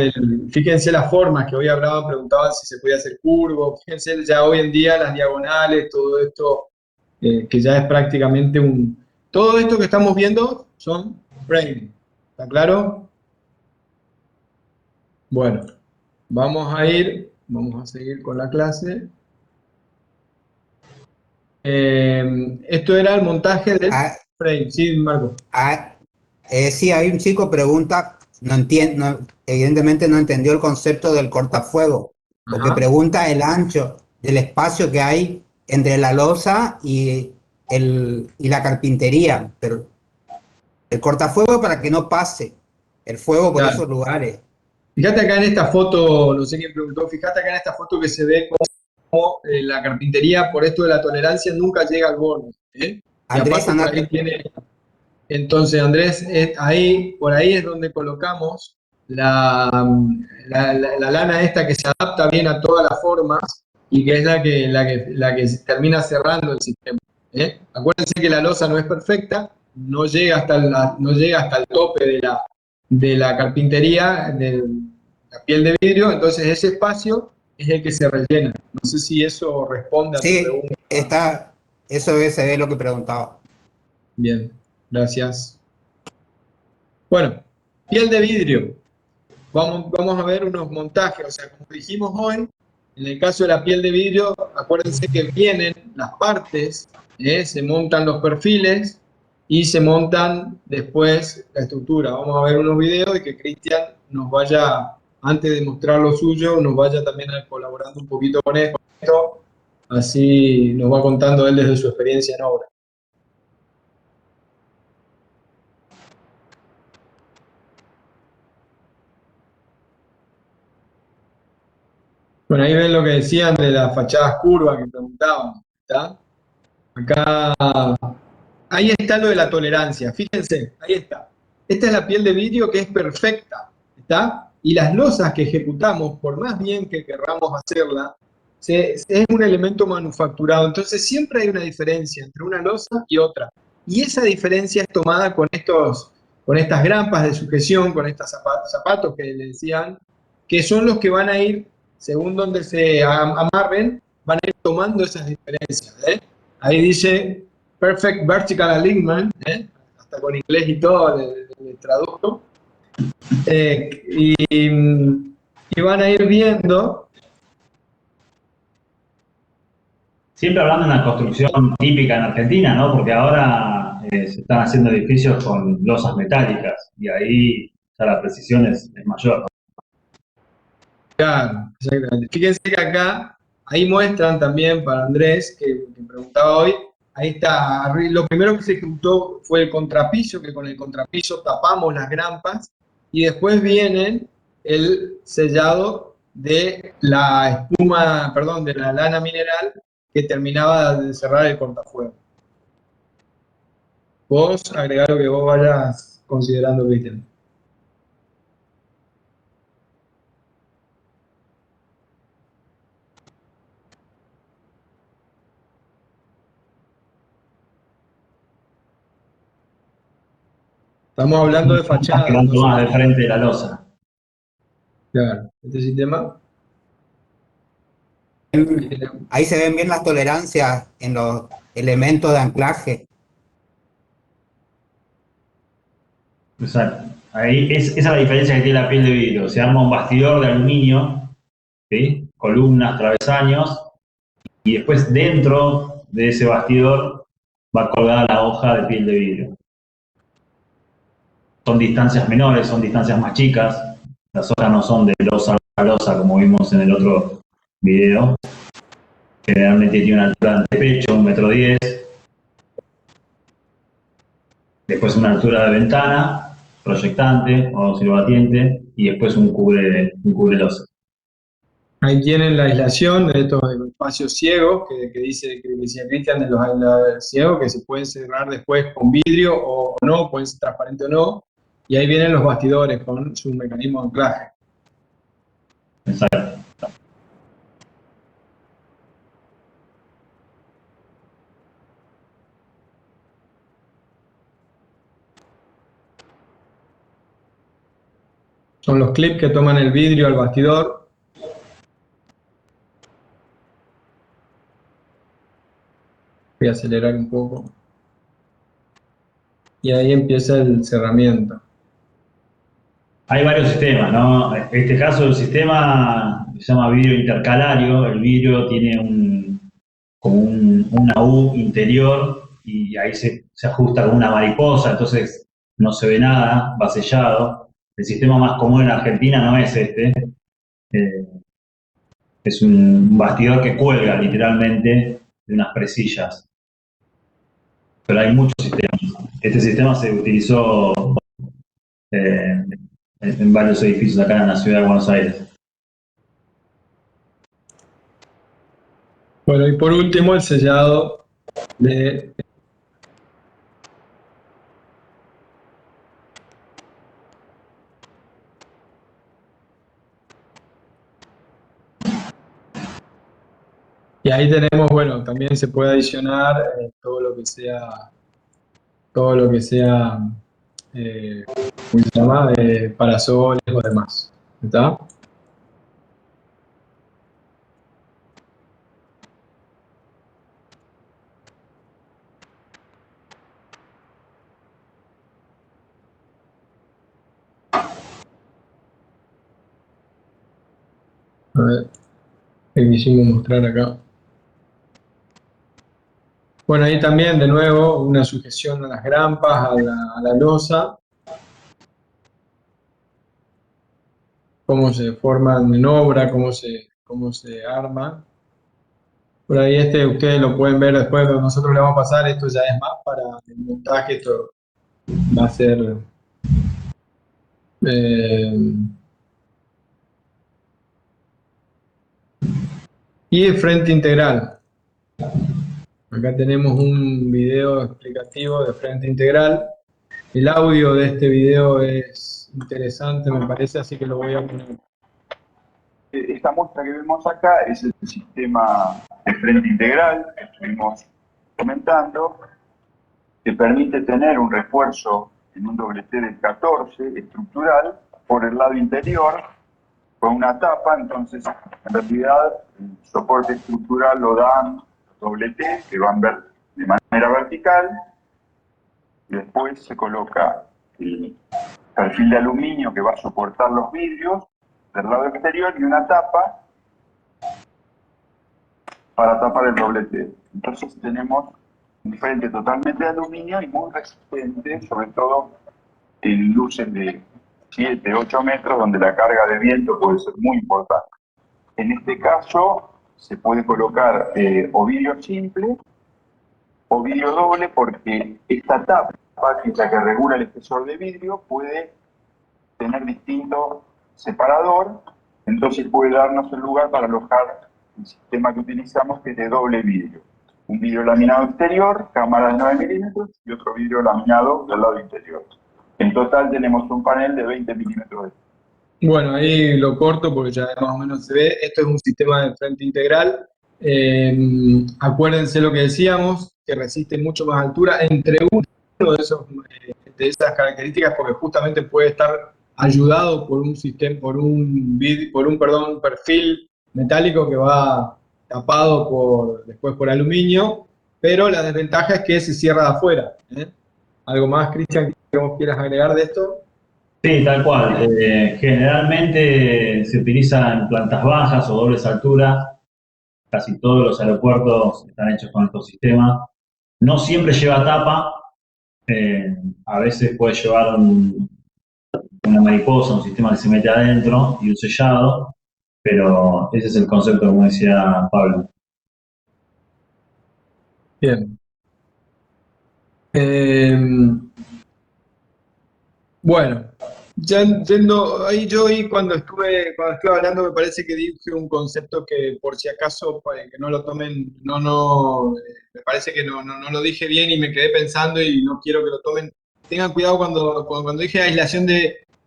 que hoy hablaban, preguntaban si se podía hacer curvo. Fíjense ya hoy en día las diagonales, todo esto, que ya es prácticamente todo esto que estamos viendo son framing. ¿Está claro? Bueno, vamos a seguir con la clase. Esto era el montaje del Ah, frame, ¿sí, Marco? ah, sí, hay un chico pregunta, no entiende, evidentemente no entendió el concepto del cortafuego, porque Ajá. pregunta el ancho del espacio que hay entre la losa y la carpintería, pero el cortafuego para que no pase el fuego por Claro. esos lugares. Fíjate acá en esta foto, no sé quién preguntó, fíjate acá en esta foto que se ve cómo la carpintería, por esto de la tolerancia, nunca llega al borde, ¿eh? Y Andrés, aparte por anda, ahí tiene, entonces Andrés, por ahí es donde colocamos la lana esta que se adapta bien a todas las formas y que es la que termina cerrando el sistema, ¿eh? Acuérdense que la losa no es perfecta, no llega hasta el tope de la carpintería, de la piel de vidrio, entonces ese espacio es el que se rellena. No sé si eso responde a tu sí, pregunta. eso es, se ve lo que preguntaba. Bien, gracias. Bueno, piel de vidrio. Vamos a ver unos montajes, o sea, como dijimos hoy, en el caso de la piel de vidrio, acuérdense que vienen las partes, se montan los perfiles y se montan después la estructura. Vamos a ver unos videos y que Cristian nos vaya, antes de mostrar lo suyo, nos vaya también colaborando un poquito con esto, así nos va contando él desde su experiencia en obra. Bueno, ahí ven lo que decían de las fachadas curvas que preguntaban, ¿está? Acá, ahí está lo de la tolerancia, fíjense, ahí está. Esta es la piel de vidrio que es perfecta, ¿está? Y las losas que ejecutamos, por más bien que querramos hacerla, es un elemento manufacturado, entonces siempre hay una diferencia entre una losa y otra. Y esa diferencia es tomada con estas grampas de sujeción, con estos zapatos que le decían, que son los que van a ir, según donde se amarren, van a ir tomando esas diferencias, ¿eh? Ahí dice Perfect Vertical Alignment, ¿eh? Hasta con inglés y todo le traduzco. Y van a ir viendo, Siempre hablando de una construcción típica en Argentina, ¿no? Porque ahora se están haciendo edificios con losas metálicas y ahí ya la precisión es mayor. claro, exactamente. Fíjense que acá, ahí muestran también para Andrés, que preguntaba hoy, ahí está, lo primero que se ejecutó fue el contrapiso, que con el contrapiso tapamos las grampas, y después viene el sellado de la espuma, perdón, de la lana mineral que terminaba de cerrar el cortafuego. Vos agregá lo que vos vayas considerando, Cristian. Estamos hablando de fachada. Quedando No más sé. de frente de la losa. Claro, este sistema. Ahí tenemos. Ahí se ven bien las tolerancias en los elementos de anclaje. Exacto. Ahí esa es la diferencia que tiene la piel de vidrio. Se arma un bastidor de aluminio, ¿sí? Columnas, travesaños, y después dentro de ese bastidor va colgada la hoja de piel de vidrio. Son distancias menores, son distancias más chicas. Las hojas no son de losa a losa como vimos en el otro video. Generalmente tiene una altura de pecho, 1,10 m. Después una altura de ventana, proyectante o silbatiente, y después un cubre losa. Ahí tienen la aislación de estos espacios ciegos que dice que decía Cristian de los ciegos que se pueden cerrar después con vidrio o no, pueden ser transparente o no. Y ahí vienen los bastidores con su mecanismo de anclaje. Exacto. Son los clips que toman el vidrio al bastidor. Voy a acelerar un poco. Y ahí empieza el cerramiento. Hay varios sistemas, ¿no? En este caso el sistema se llama vidrio intercalario. El vidrio tiene una U interior y ahí se ajusta con una mariposa, entonces no se ve nada, va sellado. El sistema más común en Argentina no es este. Eh, es un bastidor que cuelga literalmente de unas presillas. Pero hay muchos sistemas. Este sistema se utilizó en varios edificios acá en la ciudad de Buenos Aires. Bueno, y por último el sellado de... Y ahí tenemos, bueno, también se puede adicionar todo lo que sea, ¿cómo se llama? Parasoles o demás. ¿Está? A ver, ¿qué quisimos mostrar acá? Bueno, ahí también, de nuevo, una sujeción a las grampas, a la losa, cómo se forman en obra, cómo se arma. Por ahí ustedes lo pueden ver después, pero nosotros le vamos a pasar, esto ya es más para el montaje, esto va a ser... y el frente integral. Acá tenemos un video explicativo de frente integral. El audio de este video es interesante, me parece, así que lo voy a poner. Esta muestra que vemos acá es el sistema de frente integral que estuvimos comentando, que permite tener un refuerzo en un doblete del 14 estructural por el lado interior con una tapa. Entonces en realidad el soporte estructural lo dan los dobletes que van de manera vertical y después se coloca el perfil de aluminio que va a soportar los vidrios del lado exterior y una tapa para tapar el doblete. Entonces tenemos un frente totalmente de aluminio y muy resistente, sobre todo en luces de 7, 8 metros, donde la carga de viento puede ser muy importante. En este caso se puede colocar o vidrio simple o vidrio doble, porque esta tapa, que es la que regula el espesor de vidrio, puede tener distinto separador, entonces puede darnos el lugar para alojar el sistema que utilizamos, que es de doble vidrio. Un vidrio laminado exterior, cámara de 9 milímetros, y otro vidrio laminado del lado interior. En total tenemos un panel de 20 milímetros. Bueno, ahí lo corto porque ya más o menos se ve. Esto es un sistema de frente integral. Acuérdense lo que decíamos, que resiste mucho más altura. Entre uno de esos de esas características porque justamente puede estar ayudado por un sistema, por un perfil metálico que va tapado después por aluminio, pero la desventaja es que se cierra de afuera. ¿Eh? ¿Algo más, Cristian, que vos quieras agregar de esto? Sí, tal cual. Generalmente se utiliza en plantas bajas o dobles alturas. Casi todos los aeropuertos están hechos con estos sistemas. No siempre lleva tapa. A veces puede llevar una mariposa, un sistema que se mete adentro y un sellado. Pero ese es el concepto, como decía Pablo. Bien. Bueno, ya entiendo, ahí yo cuando estuve hablando me parece que dije un concepto que por si acaso, para que no lo tomen, me parece que no lo dije bien y me quedé pensando y no quiero que lo tomen. Tengan cuidado cuando dije aislación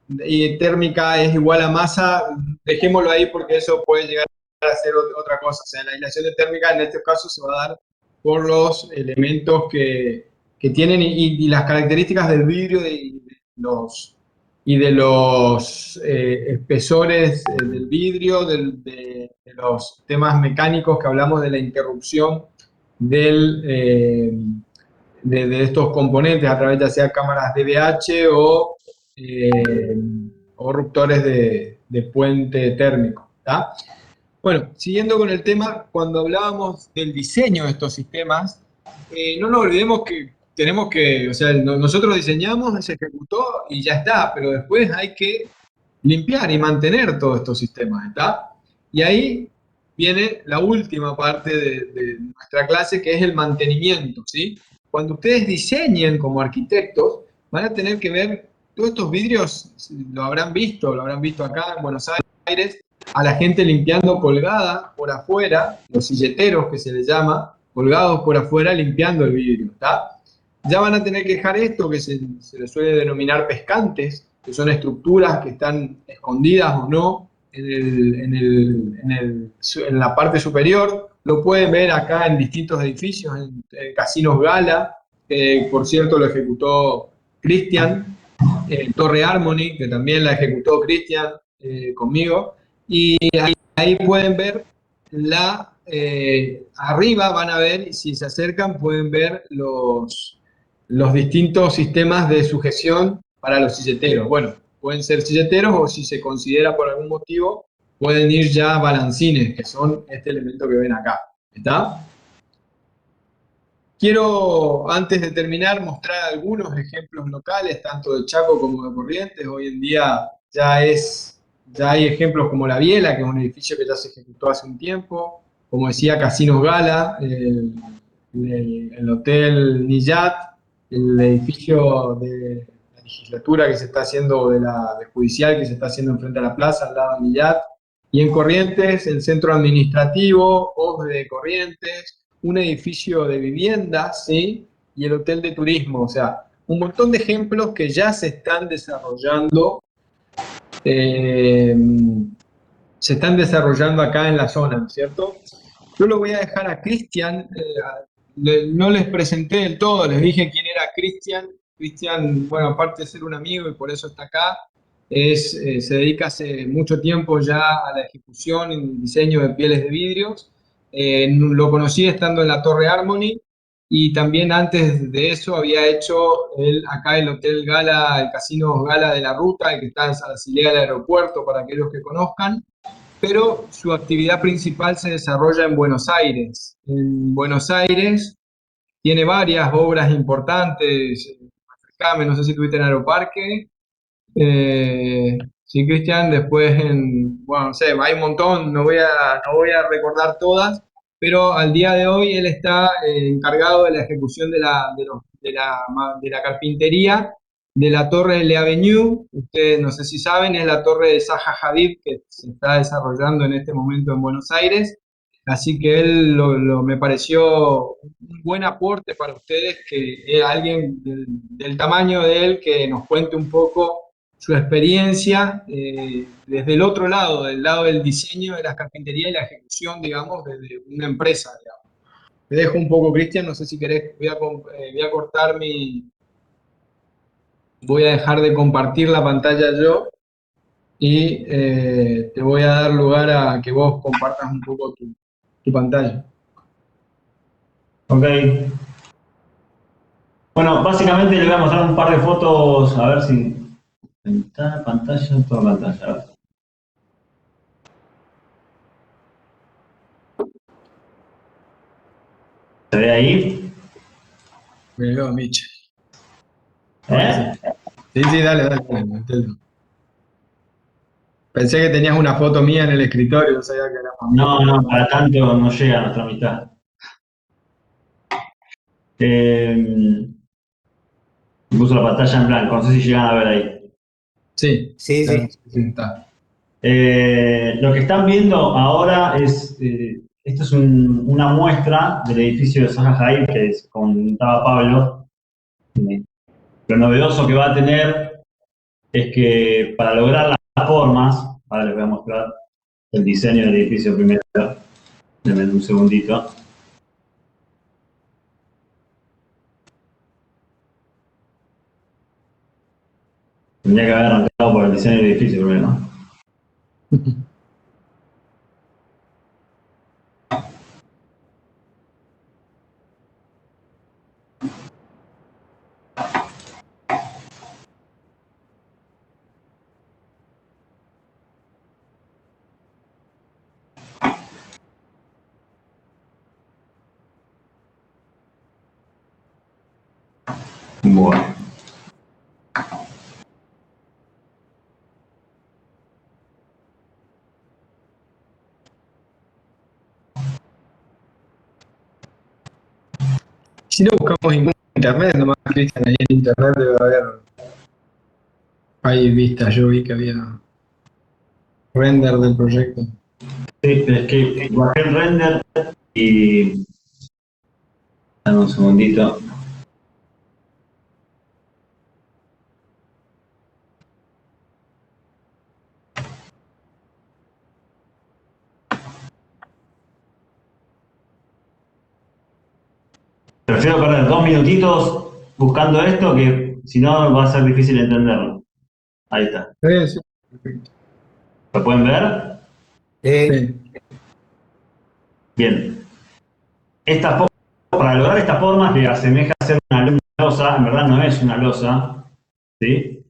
y térmica es igual a masa, dejémoslo ahí porque eso puede llegar a ser otra cosa. O sea, la aislación de térmica en este caso se va a dar por los elementos que tienen y las características del vidrio de los espesores del vidrio, de los temas mecánicos que hablamos de la interrupción de estos componentes a través ya sea cámaras DVH eh, o ruptores de puente térmico. ¿Tá? Bueno, siguiendo con el tema, cuando hablábamos del diseño de estos sistemas, no nos olvidemos que o sea, nosotros diseñamos, se ejecutó y ya está, pero después hay que limpiar y mantener todos estos sistemas, ¿está? Y ahí viene la última parte de nuestra clase, que es el mantenimiento, ¿sí? Cuando ustedes diseñen como arquitectos, van a tener que ver todos estos vidrios, lo habrán visto acá en Buenos Aires, a la gente limpiando colgada por afuera, los silleteros que se les llama, colgados por afuera limpiando el vidrio, ¿está? Ya van a tener que dejar esto que se les suele denominar pescantes, que son estructuras que están escondidas o no en la parte superior. Lo pueden ver acá en distintos edificios, en casinos Gala, por cierto lo ejecutó Cristian, Torre Harmony, que también la ejecutó Cristian conmigo, y ahí pueden ver arriba van a ver, si se acercan, pueden ver los distintos sistemas de sujeción para los silleteros. Bueno, pueden ser silleteros o si se considera por algún motivo, pueden ir ya balancines, que son este elemento que ven acá. ¿Está? Quiero, antes de terminar, mostrar algunos ejemplos locales, tanto de Chaco como de Corrientes. Hoy en día ya hay ejemplos como La Biela, que es un edificio que ya se ejecutó hace un tiempo. Como decía, Casinos Gala, el Hotel Niyat, el edificio de la legislatura que se está haciendo, de judicial que se está haciendo enfrente a la plaza, al lado de Niyat. Y en Corrientes, el centro administrativo, OSDE de Corrientes, un edificio de viviendas, ¿sí? Y el hotel de turismo, o sea, un montón de ejemplos que ya eh, se están desarrollando acá en la zona, ¿no es cierto? Yo lo voy a dejar a Cristian, no les presenté del todo, les dije quién era Cristian. Cristian, bueno, aparte de ser un amigo y por eso está acá, se dedica hace mucho tiempo ya a la ejecución y diseño de pieles de vidrios. Lo conocí estando en la Torre Harmony y también antes de eso había hecho acá el Hotel Gala, el Casino Gala de la Ruta, el que está en San Basilea del aeropuerto, para aquellos que conozcan, pero su actividad principal se desarrolla en Buenos Aires. En Buenos Aires tiene varias obras importantes. No sé si tuviste en Aeroparque. Sí, Cristian, después bueno, no sé, hay un montón, no voy a recordar todas, pero al día de hoy él está encargado de la ejecución de la carpintería de la torre de Le Avenue. Ustedes no sé si saben, es la torre de Zaha Hadid que se está desarrollando en este momento en Buenos Aires. Así que él me pareció un buen aporte para ustedes, que alguien del tamaño de él que nos cuente un poco su experiencia desde el otro lado, del lado del diseño de la carpintería y la ejecución, digamos, desde una empresa, digamos. Te dejo un poco, Cristian, no sé si querés, voy a cortar voy a dejar de compartir la pantalla yo y te voy a dar lugar a que vos compartas un poco tu pantalla. Ok. Bueno, básicamente le voy a mostrar un par de fotos, a ver si... Ventana, pantalla, toda pantalla. A ver. ¿Se ve ahí? Me veo a Mitch. Ahora sí. ¿Eh? Sí, dale, metelo. Pensé que tenías una foto mía en el escritorio, no sabía que éramos amigos. No, para tanto no llega a nuestra amistad. Puso la pantalla en blanco, no sé si llegan a ver ahí. Sí, Sí, claro, sí. sí, está. Lo que están viendo ahora es, esto es una muestra del edificio de Zaha Hadid que contaba Pablo. Lo novedoso que va a tener es que para lograr las formas, ahora les voy a mostrar el diseño del edificio primero, denme un segundito. Tendría que haber arrancado por el diseño del edificio primero, ¿no? Bueno. Si no buscamos en internet, nomás Cristian, ahí en internet debe haber ahí vistas, yo vi que había render del proyecto. Sí, es que bajé el render y... Dame un segundito. Prefiero perder 2 minutitos buscando esto que si no va a ser difícil entenderlo. Ahí está. Sí, perfecto. ¿Lo pueden ver? Sí. Bien. Para lograr esta forma que asemeja a ser una losa, en verdad no es una losa, ¿sí?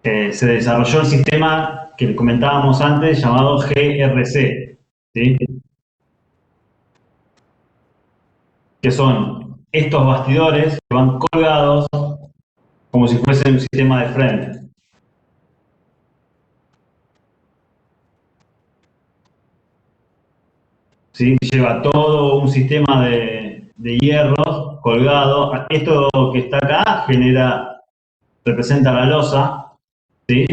Se desarrolló el sistema que comentábamos antes llamado GRC, ¿sí? Que son estos bastidores que van colgados como si fuesen un sistema de frente. ¿Sí? Lleva todo un sistema de hierros colgado. Esto que está acá representa la losa, ¿sí?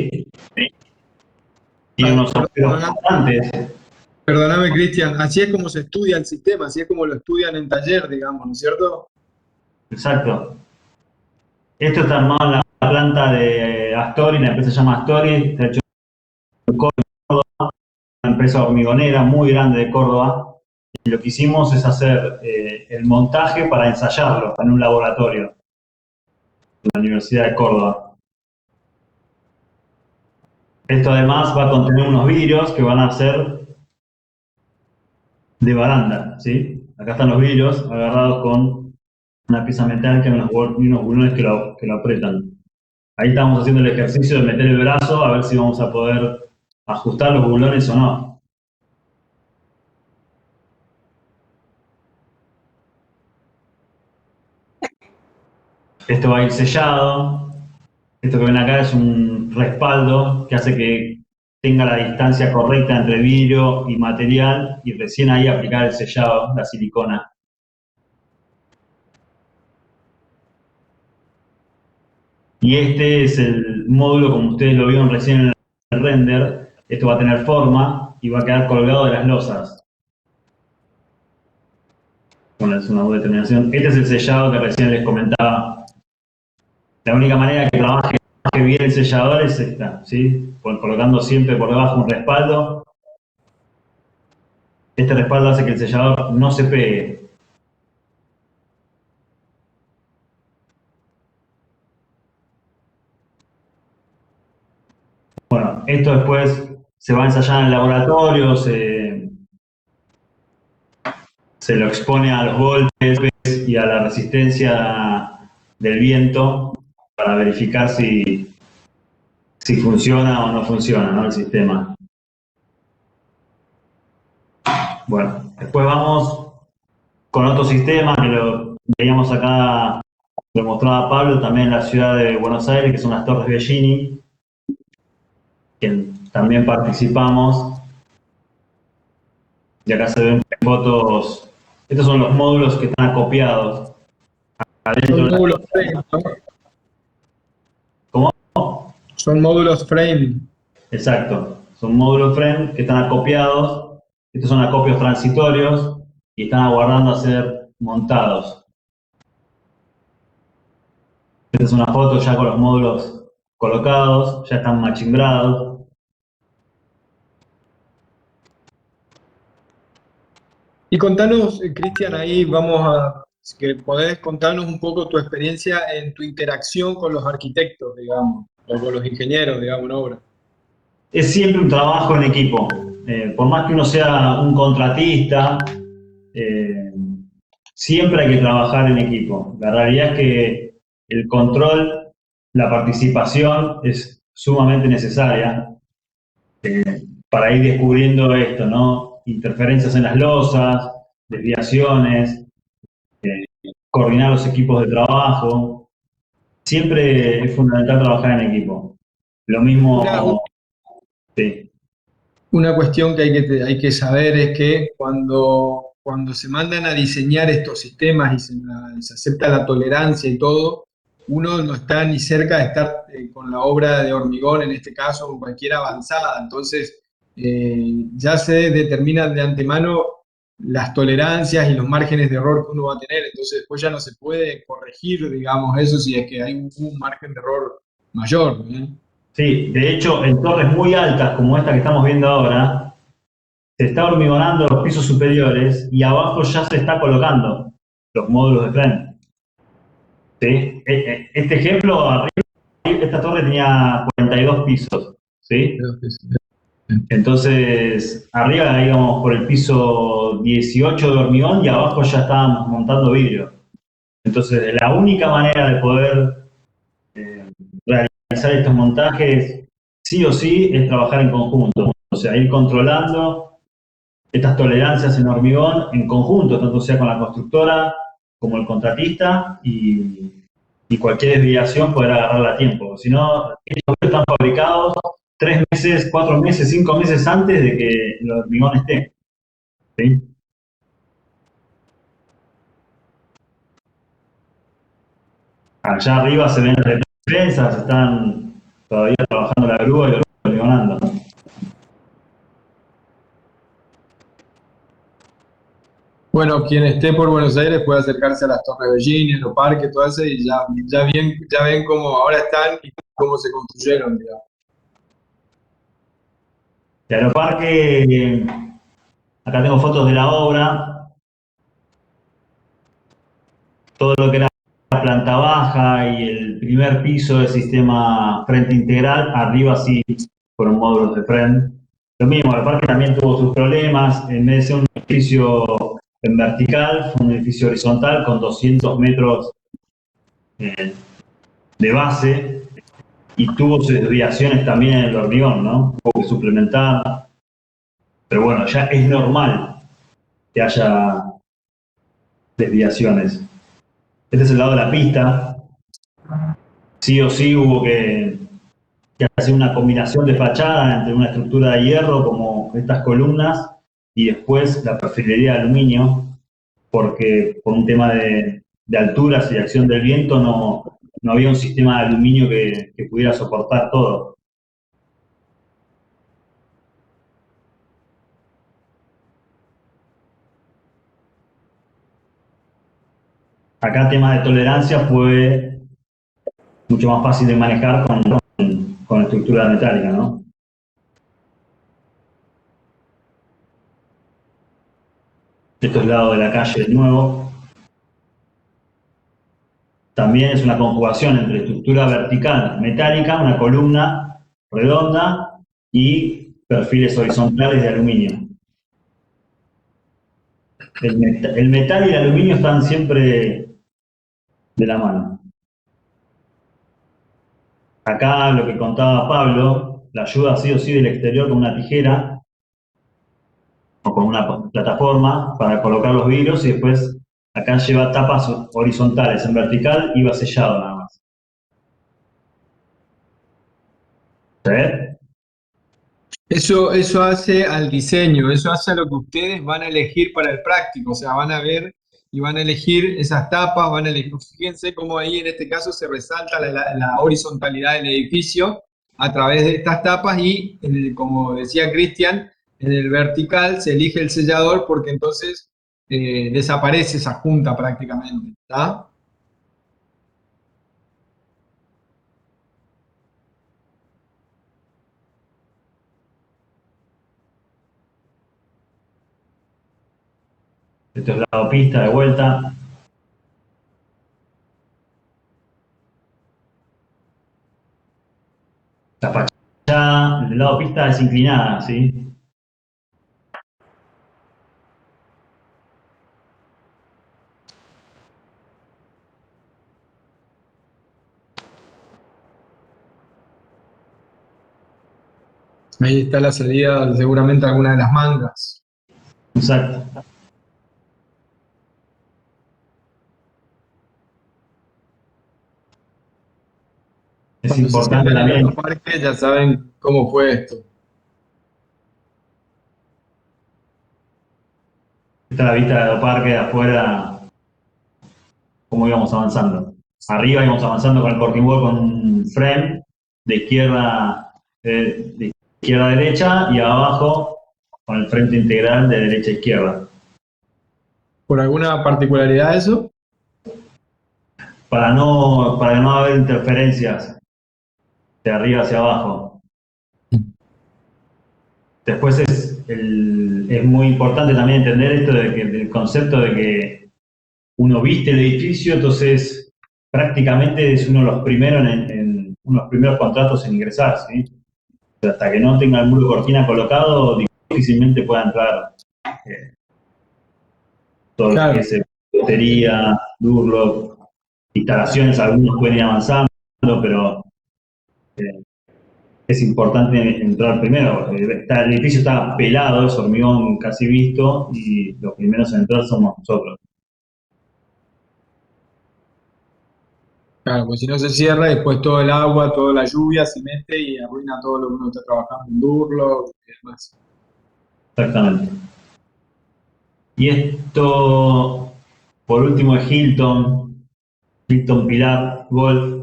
Tiene unos agujeros constantes. Perdóname, Cristian, así es como se estudia el sistema, así es como lo estudian en taller, digamos, ¿no es cierto? Exacto. Esto está armado en la planta de Astori, la empresa se llama Astori, está hecho en Córdoba, una empresa hormigonera muy grande de Córdoba. Y lo que hicimos es hacer el montaje para ensayarlo en un laboratorio en la Universidad de Córdoba. Esto además va a contener unos vidrios que van a ser de baranda, ¿sí? Acá están los vidrios agarrados con una pieza metálica y unos bulones que lo apretan. Ahí estamos haciendo el ejercicio de meter el brazo a ver si vamos a poder ajustar los bulones o no. Esto va a ir sellado. Esto que ven acá es un respaldo que hace que tenga la distancia correcta entre vidrio y material y recién ahí aplicar el sellado, la silicona. Y este es el módulo, como ustedes lo vieron recién en el render. Esto va a tener forma y va a quedar colgado de las losas. Bueno, es una buena determinación. Este es el sellado que recién les comentaba. La única manera que trabaje bien el sellador es esta, ¿sí? Colocando siempre por debajo un respaldo. Este respaldo hace que el sellador no se pegue. Bueno, esto después se va a ensayar en el laboratorio, se lo expone a los golpes y a la resistencia del viento para verificar si funciona o no funciona, ¿no?, el sistema. Bueno, después vamos con otro sistema que lo veíamos acá, lo mostraba Pablo, también en la ciudad de Buenos Aires, que son las Torres Bellini, que también participamos. Y acá se ven fotos. Estos son los módulos que están acopiados adentro Son de la... módulos frame, ¿no? ¿Cómo? Son módulos frame. Exacto. Son módulos frame que están acopiados. Estos son acopios transitorios y están aguardando a ser montados. Esta es una foto ya con los módulos colocados, ya están machimbrados. Y contanos, Cristian, ahí vamos a, si que podés contarnos un poco tu experiencia en tu interacción con los arquitectos, digamos, o con los ingenieros, digamos, en obra. Es siempre un trabajo en equipo. Por más que uno sea un contratista, siempre hay que trabajar en equipo. La realidad es que el control, la participación es sumamente necesaria para ir descubriendo esto, ¿no? Interferencias en las losas, desviaciones, coordinar los equipos de trabajo. Siempre es fundamental trabajar en equipo. Lo mismo, sí. Una cuestión que hay que saber es que cuando se mandan a diseñar estos sistemas y se acepta la tolerancia y todo, uno no está ni cerca de estar con la obra de hormigón, en este caso, o cualquier avanzada. Entonces, ya se determinan de antemano las tolerancias y los márgenes de error que uno va a tener. Entonces, después ya no se puede corregir, digamos, eso si es que hay un margen de error mayor, ¿eh? Sí, de hecho, en torres muy altas como esta que estamos viendo ahora, se está hormigonando los pisos superiores y abajo ya se está colocando los módulos de frente. ¿Sí? Este ejemplo, arriba, esta torre tenía 42 pisos. ¿Sí? Entonces, arriba íbamos por el piso 18 de hormigón y abajo ya estábamos montando vidrio. Entonces, la única manera de poder realizar estos montajes, sí o sí, es trabajar en conjunto. O sea, ir controlando estas tolerancias en hormigón en conjunto, tanto sea con la constructora como el contratista, y cualquier desviación poder agarrarla a tiempo. Si no, estos están fabricados 3 meses, 4 meses, 5 meses antes de que el hormigón esté. ¿Sí? Allá arriba se ven las defensas, están todavía trabajando la grúa y hormigonando. Bueno, quien esté por Buenos Aires puede acercarse a las Torres Bellini, a los parques, todo eso, y ya ven cómo ahora están y cómo se construyeron, digamos. De Aeroparque, acá tengo fotos de la obra, todo lo que era la planta baja y el primer piso del sistema frente integral, arriba sí fueron módulos de frente. Lo mismo, Aeroparque también tuvo sus problemas, en vez de ser un edificio en vertical, fue un edificio horizontal con 200 metros de base y tuvo sus desviaciones también en el hormigón, ¿no? Hubo que suplementar, pero bueno, ya es normal que haya desviaciones. Este es el lado de la pista. Sí o sí hubo que hacer una combinación de fachada entre una estructura de hierro como estas columnas y después la perfilería de aluminio, porque por un tema de alturas y de acción del viento no había un sistema de aluminio que pudiera soportar todo. Acá el tema de tolerancia fue mucho más fácil de manejar con estructura metálica, ¿no? Esto es el lado de la calle de nuevo. También es una conjugación entre estructura vertical metálica, una columna, redonda y perfiles horizontales de aluminio. El metal y el aluminio están siempre de la mano. Acá lo que contaba Pablo, la ayuda sí o sí del exterior con una tijera o con una plataforma para colocar los vidrios y después acá lleva tapas horizontales, en vertical iba sellado nada más. ¿Se ve? Eso hace al diseño, eso hace a lo que ustedes van a elegir para el práctico, o sea, van a ver y van a elegir esas tapas, van a elegir, fíjense cómo ahí en este caso se resalta la horizontalidad del edificio a través de estas tapas y, como decía Cristian, en el vertical se elige el sellador porque entonces desaparece esa junta prácticamente, ¿está? Esto es lado pista de vuelta. La fachada del lado pista es inclinada, ¿sí? Ahí está la salida, seguramente alguna de las mangas. Exacto. Es Cuando se importante sientan en también. el parque ya saben cómo fue esto. Esta es la vista del parque de afuera, cómo íbamos avanzando. Arriba íbamos avanzando con el porting wall con un frame de izquierda a derecha y abajo con el frente integral de derecha a izquierda. ¿Por alguna particularidad eso? Para que no haber interferencias de arriba hacia abajo. Después es muy importante también entender esto del concepto de que uno viste el edificio, entonces prácticamente es uno de los primeros uno de los primeros contratos en ingresar, ¿sí? O sea, hasta que no tenga el muro de cortina colocado, difícilmente pueda entrar todo lo que es batería, Durlock, instalaciones, algunos pueden ir avanzando, pero es importante entrar primero. El edificio está pelado, es hormigón casi visto, y los primeros en entrar somos nosotros. Claro, pues si no se cierra, después todo el agua, toda la lluvia se mete y arruina todo lo que uno está trabajando en Durlock y demás. Exactamente. Y esto, por último, es Hilton Pilar Golf.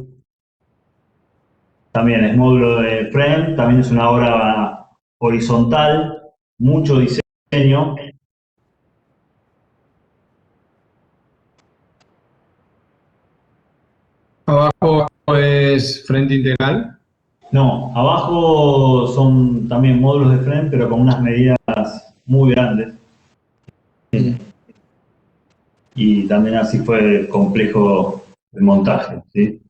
También es módulo de frame, también es una obra horizontal, mucho diseño. Abajo es frente integral. No, abajo son también módulos de frame, pero con unas medidas muy grandes. Y también así fue complejo el montaje, ¿sí?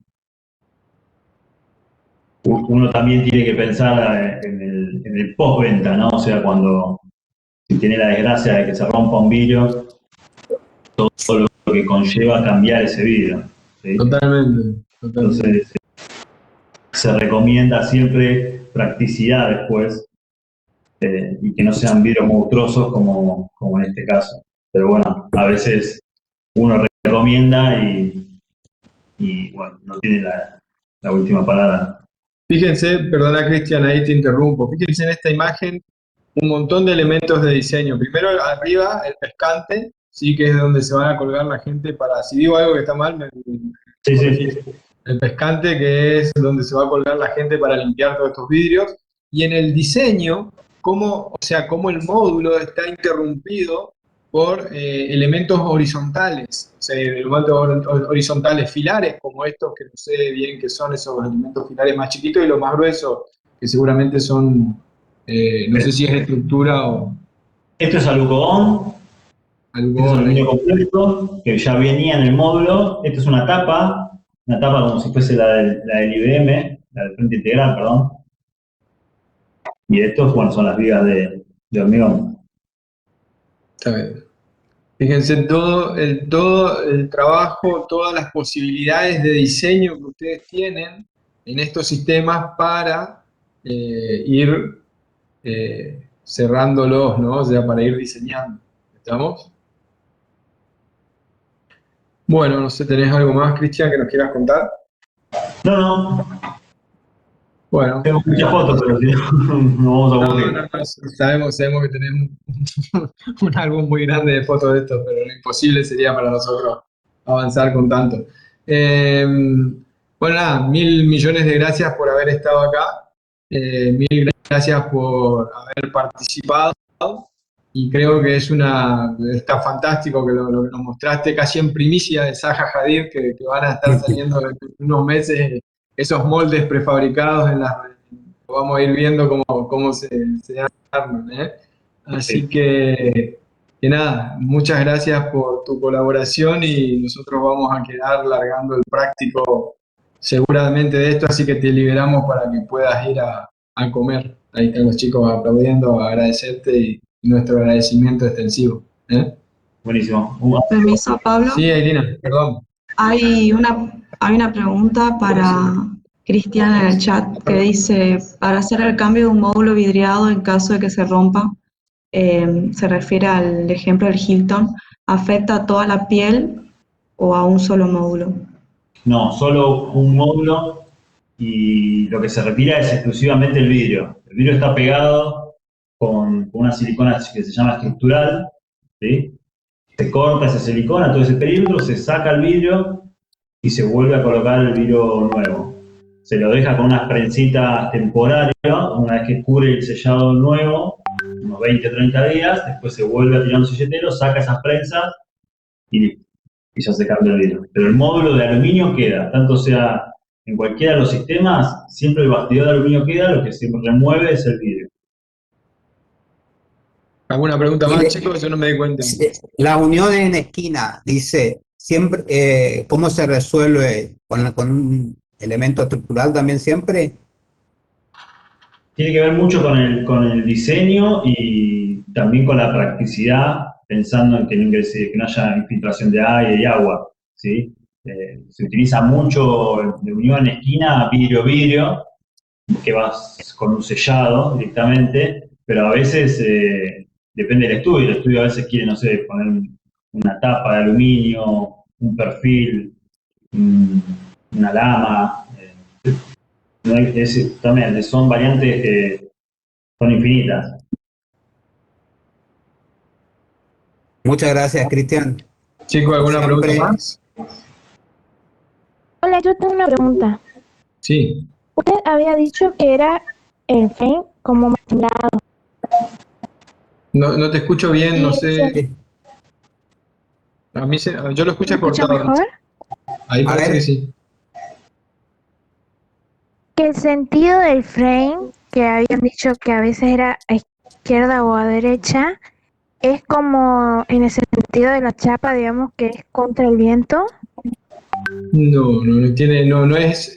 Uno también tiene que pensar en el postventa, ¿no? O sea, si tiene la desgracia de que se rompa un vidrio, todo lo que conlleva cambiar ese vidrio, ¿sí? Totalmente. Entonces, se recomienda siempre practicidad después y que no sean vidrios monstruosos como en este caso. Pero bueno, a veces uno recomienda y bueno, no tiene la última palabra. Fíjense, perdona Cristian, ahí te interrumpo. Fíjense en esta imagen un montón de elementos de diseño. Primero arriba el pescante, sí, que es donde se van a colgar la gente para, si digo algo que está mal, Sí, sí. el pescante, que es donde se va a colgar la gente para limpiar todos estos vidrios. Y en el diseño, cómo el módulo está interrumpido por elementos horizontales, o sea, elementos horizontales filares, como estos que no sé bien qué son esos elementos filares más chiquitos y los más gruesos, que seguramente son, no sé si es estructura o Esto es alucobón, algo. este es aluminio compuesto, que ya venía en el módulo. Esto es una tapa como si fuese la del IBM, la del frente integral, perdón. Y estos, bueno, son las vigas de hormigón. Está bien. Fíjense todo el trabajo, todas las posibilidades de diseño que ustedes tienen en estos sistemas para ir cerrándolos, ¿no? O sea, para ir diseñando. ¿Estamos? Bueno, no sé, ¿tenés algo más, Cristian, que nos quieras contar? No, Bueno, tengo muchas fotos, pero si no, nos vamos a aburrir. no, sabemos que tenemos un álbum muy grande de fotos de estos, pero lo imposible sería para nosotros avanzar con tanto. Bueno, nada, 1.000 millones de gracias por haber estado acá, 1.000 gracias por haber participado, y creo que está fantástico que lo que nos mostraste casi en primicia de Zaha Hadid, que van a estar saliendo en unos meses esos moldes prefabricados vamos a ir viendo cómo se arman, ¿eh? Así Sí. que nada, muchas gracias por tu colaboración y nosotros vamos a quedar largando el práctico seguramente de esto, así que te liberamos para que puedas ir a comer. Ahí están los chicos aplaudiendo, agradecerte y nuestro agradecimiento extensivo, ¿eh? Buenísimo. Permiso, Pablo. Sí, Irina, perdón. Hay una pregunta para Cristian en el chat que dice, para hacer el cambio de un módulo vidriado en caso de que se rompa, se refiere al ejemplo del Hilton, ¿afecta a toda la piel o a un solo módulo? No, solo un módulo y lo que se retira es exclusivamente el vidrio. El vidrio está pegado con una silicona que se llama estructural, ¿sí? Se corta esa silicona, todo ese perímetro, se saca el vidrio y se vuelve a colocar el vidrio nuevo. Se lo deja con unas prensitas temporarias, una vez que cubre el sellado nuevo, unos 20 o 30 días, después se vuelve a tirar un silletero, saca esas prensas y listo. Y ya se cambia el vidrio. Pero el módulo de aluminio queda, tanto sea en cualquiera de los sistemas, siempre el bastidor de aluminio queda, lo que se remueve es el vidrio. ¿Alguna pregunta más, chicos? Yo no me di cuenta. La unión en esquina, dice, siempre, ¿cómo se resuelve con un elemento estructural también siempre? Tiene que ver mucho con el diseño y también con la practicidad, pensando en que no ingrese, que no haya infiltración de aire y agua, ¿sí? Se utiliza mucho de unión en esquina, vidrio, que vas con un sellado directamente, pero a veces depende del estudio. El estudio a veces quiere, no sé, poner una tapa de aluminio, un perfil, una lama. También son variantes que son infinitas. Muchas gracias, Cristian. Chicos, ¿alguna pregunta Siempre- más? Hola, yo tengo una pregunta. Sí. Usted había dicho que era el frame como timbrado. No te escucho bien, no sé. Sí. A mí yo lo escucho ¿Me escucha cortado. mejor? Ahí A parece ver. que sí. Que el sentido del frame, que habían dicho que a veces era a izquierda o a derecha, es como en el sentido de la chapa, digamos, que es contra el viento. No es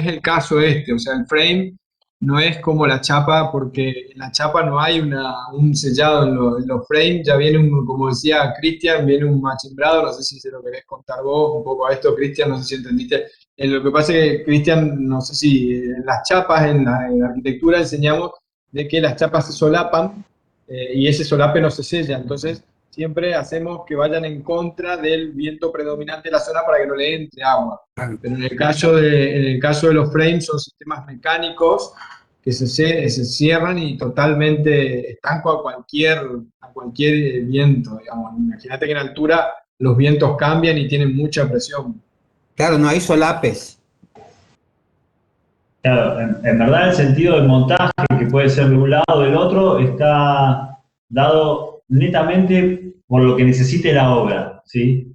el caso este. O sea, el frame no es como la chapa, porque en la chapa no hay un sellado en los frames, ya viene como decía Cristian, viene un machimbrado. No sé si se lo querés contar vos un poco a esto, Cristian, no sé si entendiste. Lo que pasa es que, Cristian, no sé si en las chapas, en la arquitectura enseñamos de que las chapas se solapan, y ese solape no se sella. Entonces, siempre hacemos que vayan en contra del viento predominante de la zona para que no le entre agua. Pero en el caso de los frames son sistemas mecánicos que se cierran y totalmente estanco a cualquier viento, digamos. Imagínate que en altura los vientos cambian y tienen mucha presión. Claro, no hay solapes. Claro, en verdad el sentido del montaje, que puede ser de un lado o del otro, está dado netamente por lo que necesite la obra, ¿sí?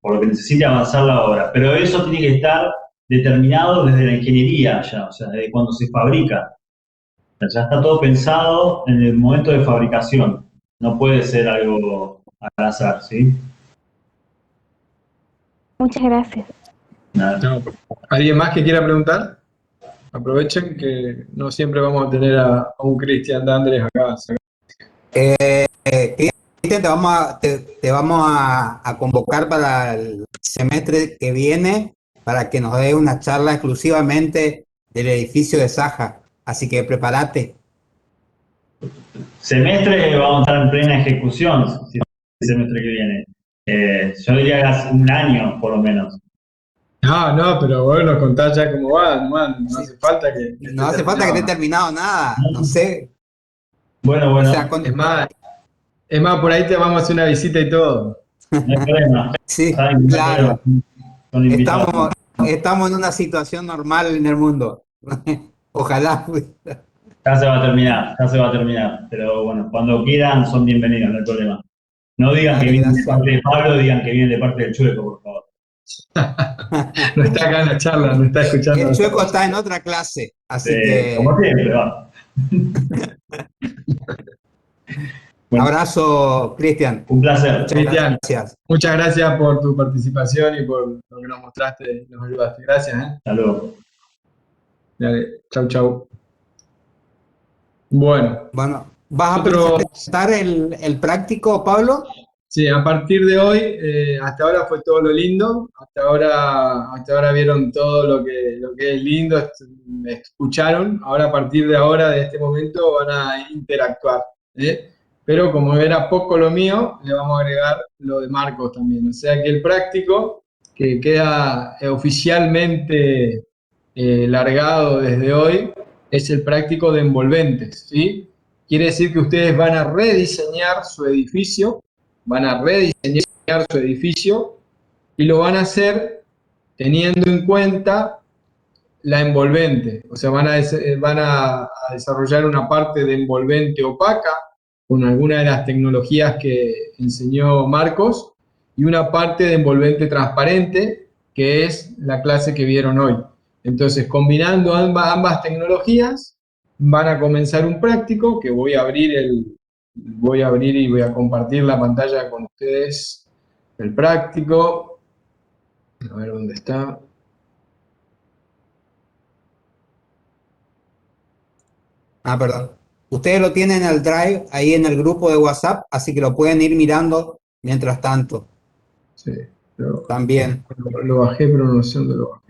Por lo que necesite avanzar la obra. Pero eso tiene que estar determinado desde la ingeniería ya, o sea, desde cuando se fabrica. O sea, ya está todo pensado en el momento de fabricación. No puede ser algo al azar, ¿sí? Muchas gracias. Nada. ¿Alguien más que quiera preguntar? Aprovechen que no siempre vamos a tener a un Cristian Dandres acá. Cristian, te vamos a convocar para el semestre que viene para que nos dé una charla exclusivamente del edificio de Saja. Así que prepárate. Semestre vamos a estar en plena ejecución, si el semestre que viene. Yo diría que hace un año, por lo menos. No, pero bueno, contá ya cómo va, man. No hace falta que No hace falta que esté terminado nada, no sé. Bueno, O sea, Es más, por ahí te vamos a hacer una visita y todo. no hay problema. sí, Saben que no hay claro. problema. Son invitados. Estamos en una situación normal en el mundo. Ojalá. Ya se va a terminar. Pero bueno, cuando quieran son bienvenidos, no hay problema. No digan que vienen de parte de Pablo, digan que vienen de parte del Chueco, por favor. No está acá en la charla, no está escuchando. El Chueco está en otra clase, así Sí, que como siempre, va. Bueno, abrazo, Cristian. un placer. Muchas Cristian, gracias. muchas gracias por tu participación y por lo que nos mostraste y nos ayudaste. Gracias, Hasta luego. Dale, chau, chau. Bueno, Bueno, ¿vas a Otro- presentar el práctico, Pablo? sí, a partir de hoy, hasta ahora fue todo lo lindo, hasta ahora vieron todo lo que es lindo, escucharon, ahora a partir de ahora, de este momento, van a interactuar, ¿eh? Pero como era poco lo mío, le vamos a agregar lo de Marcos también, o sea que el práctico, que queda oficialmente largado desde hoy, es el práctico de envolventes, ¿sí? Quiere decir que ustedes van a rediseñar su edificio, y lo van a hacer teniendo en cuenta la envolvente. O sea, van a desarrollar una parte de envolvente opaca con alguna de las tecnologías que enseñó Marcos y una parte de envolvente transparente, que es la clase que vieron hoy. Entonces, combinando ambas tecnologías, van a comenzar un práctico que voy a abrir y voy a compartir la pantalla con ustedes. El práctico, a ver dónde está. Perdón. Ustedes lo tienen en el Drive, ahí en el grupo de WhatsApp, así que lo pueden ir mirando mientras tanto. Sí, También. lo bajé, pero no sé dónde lo bajé.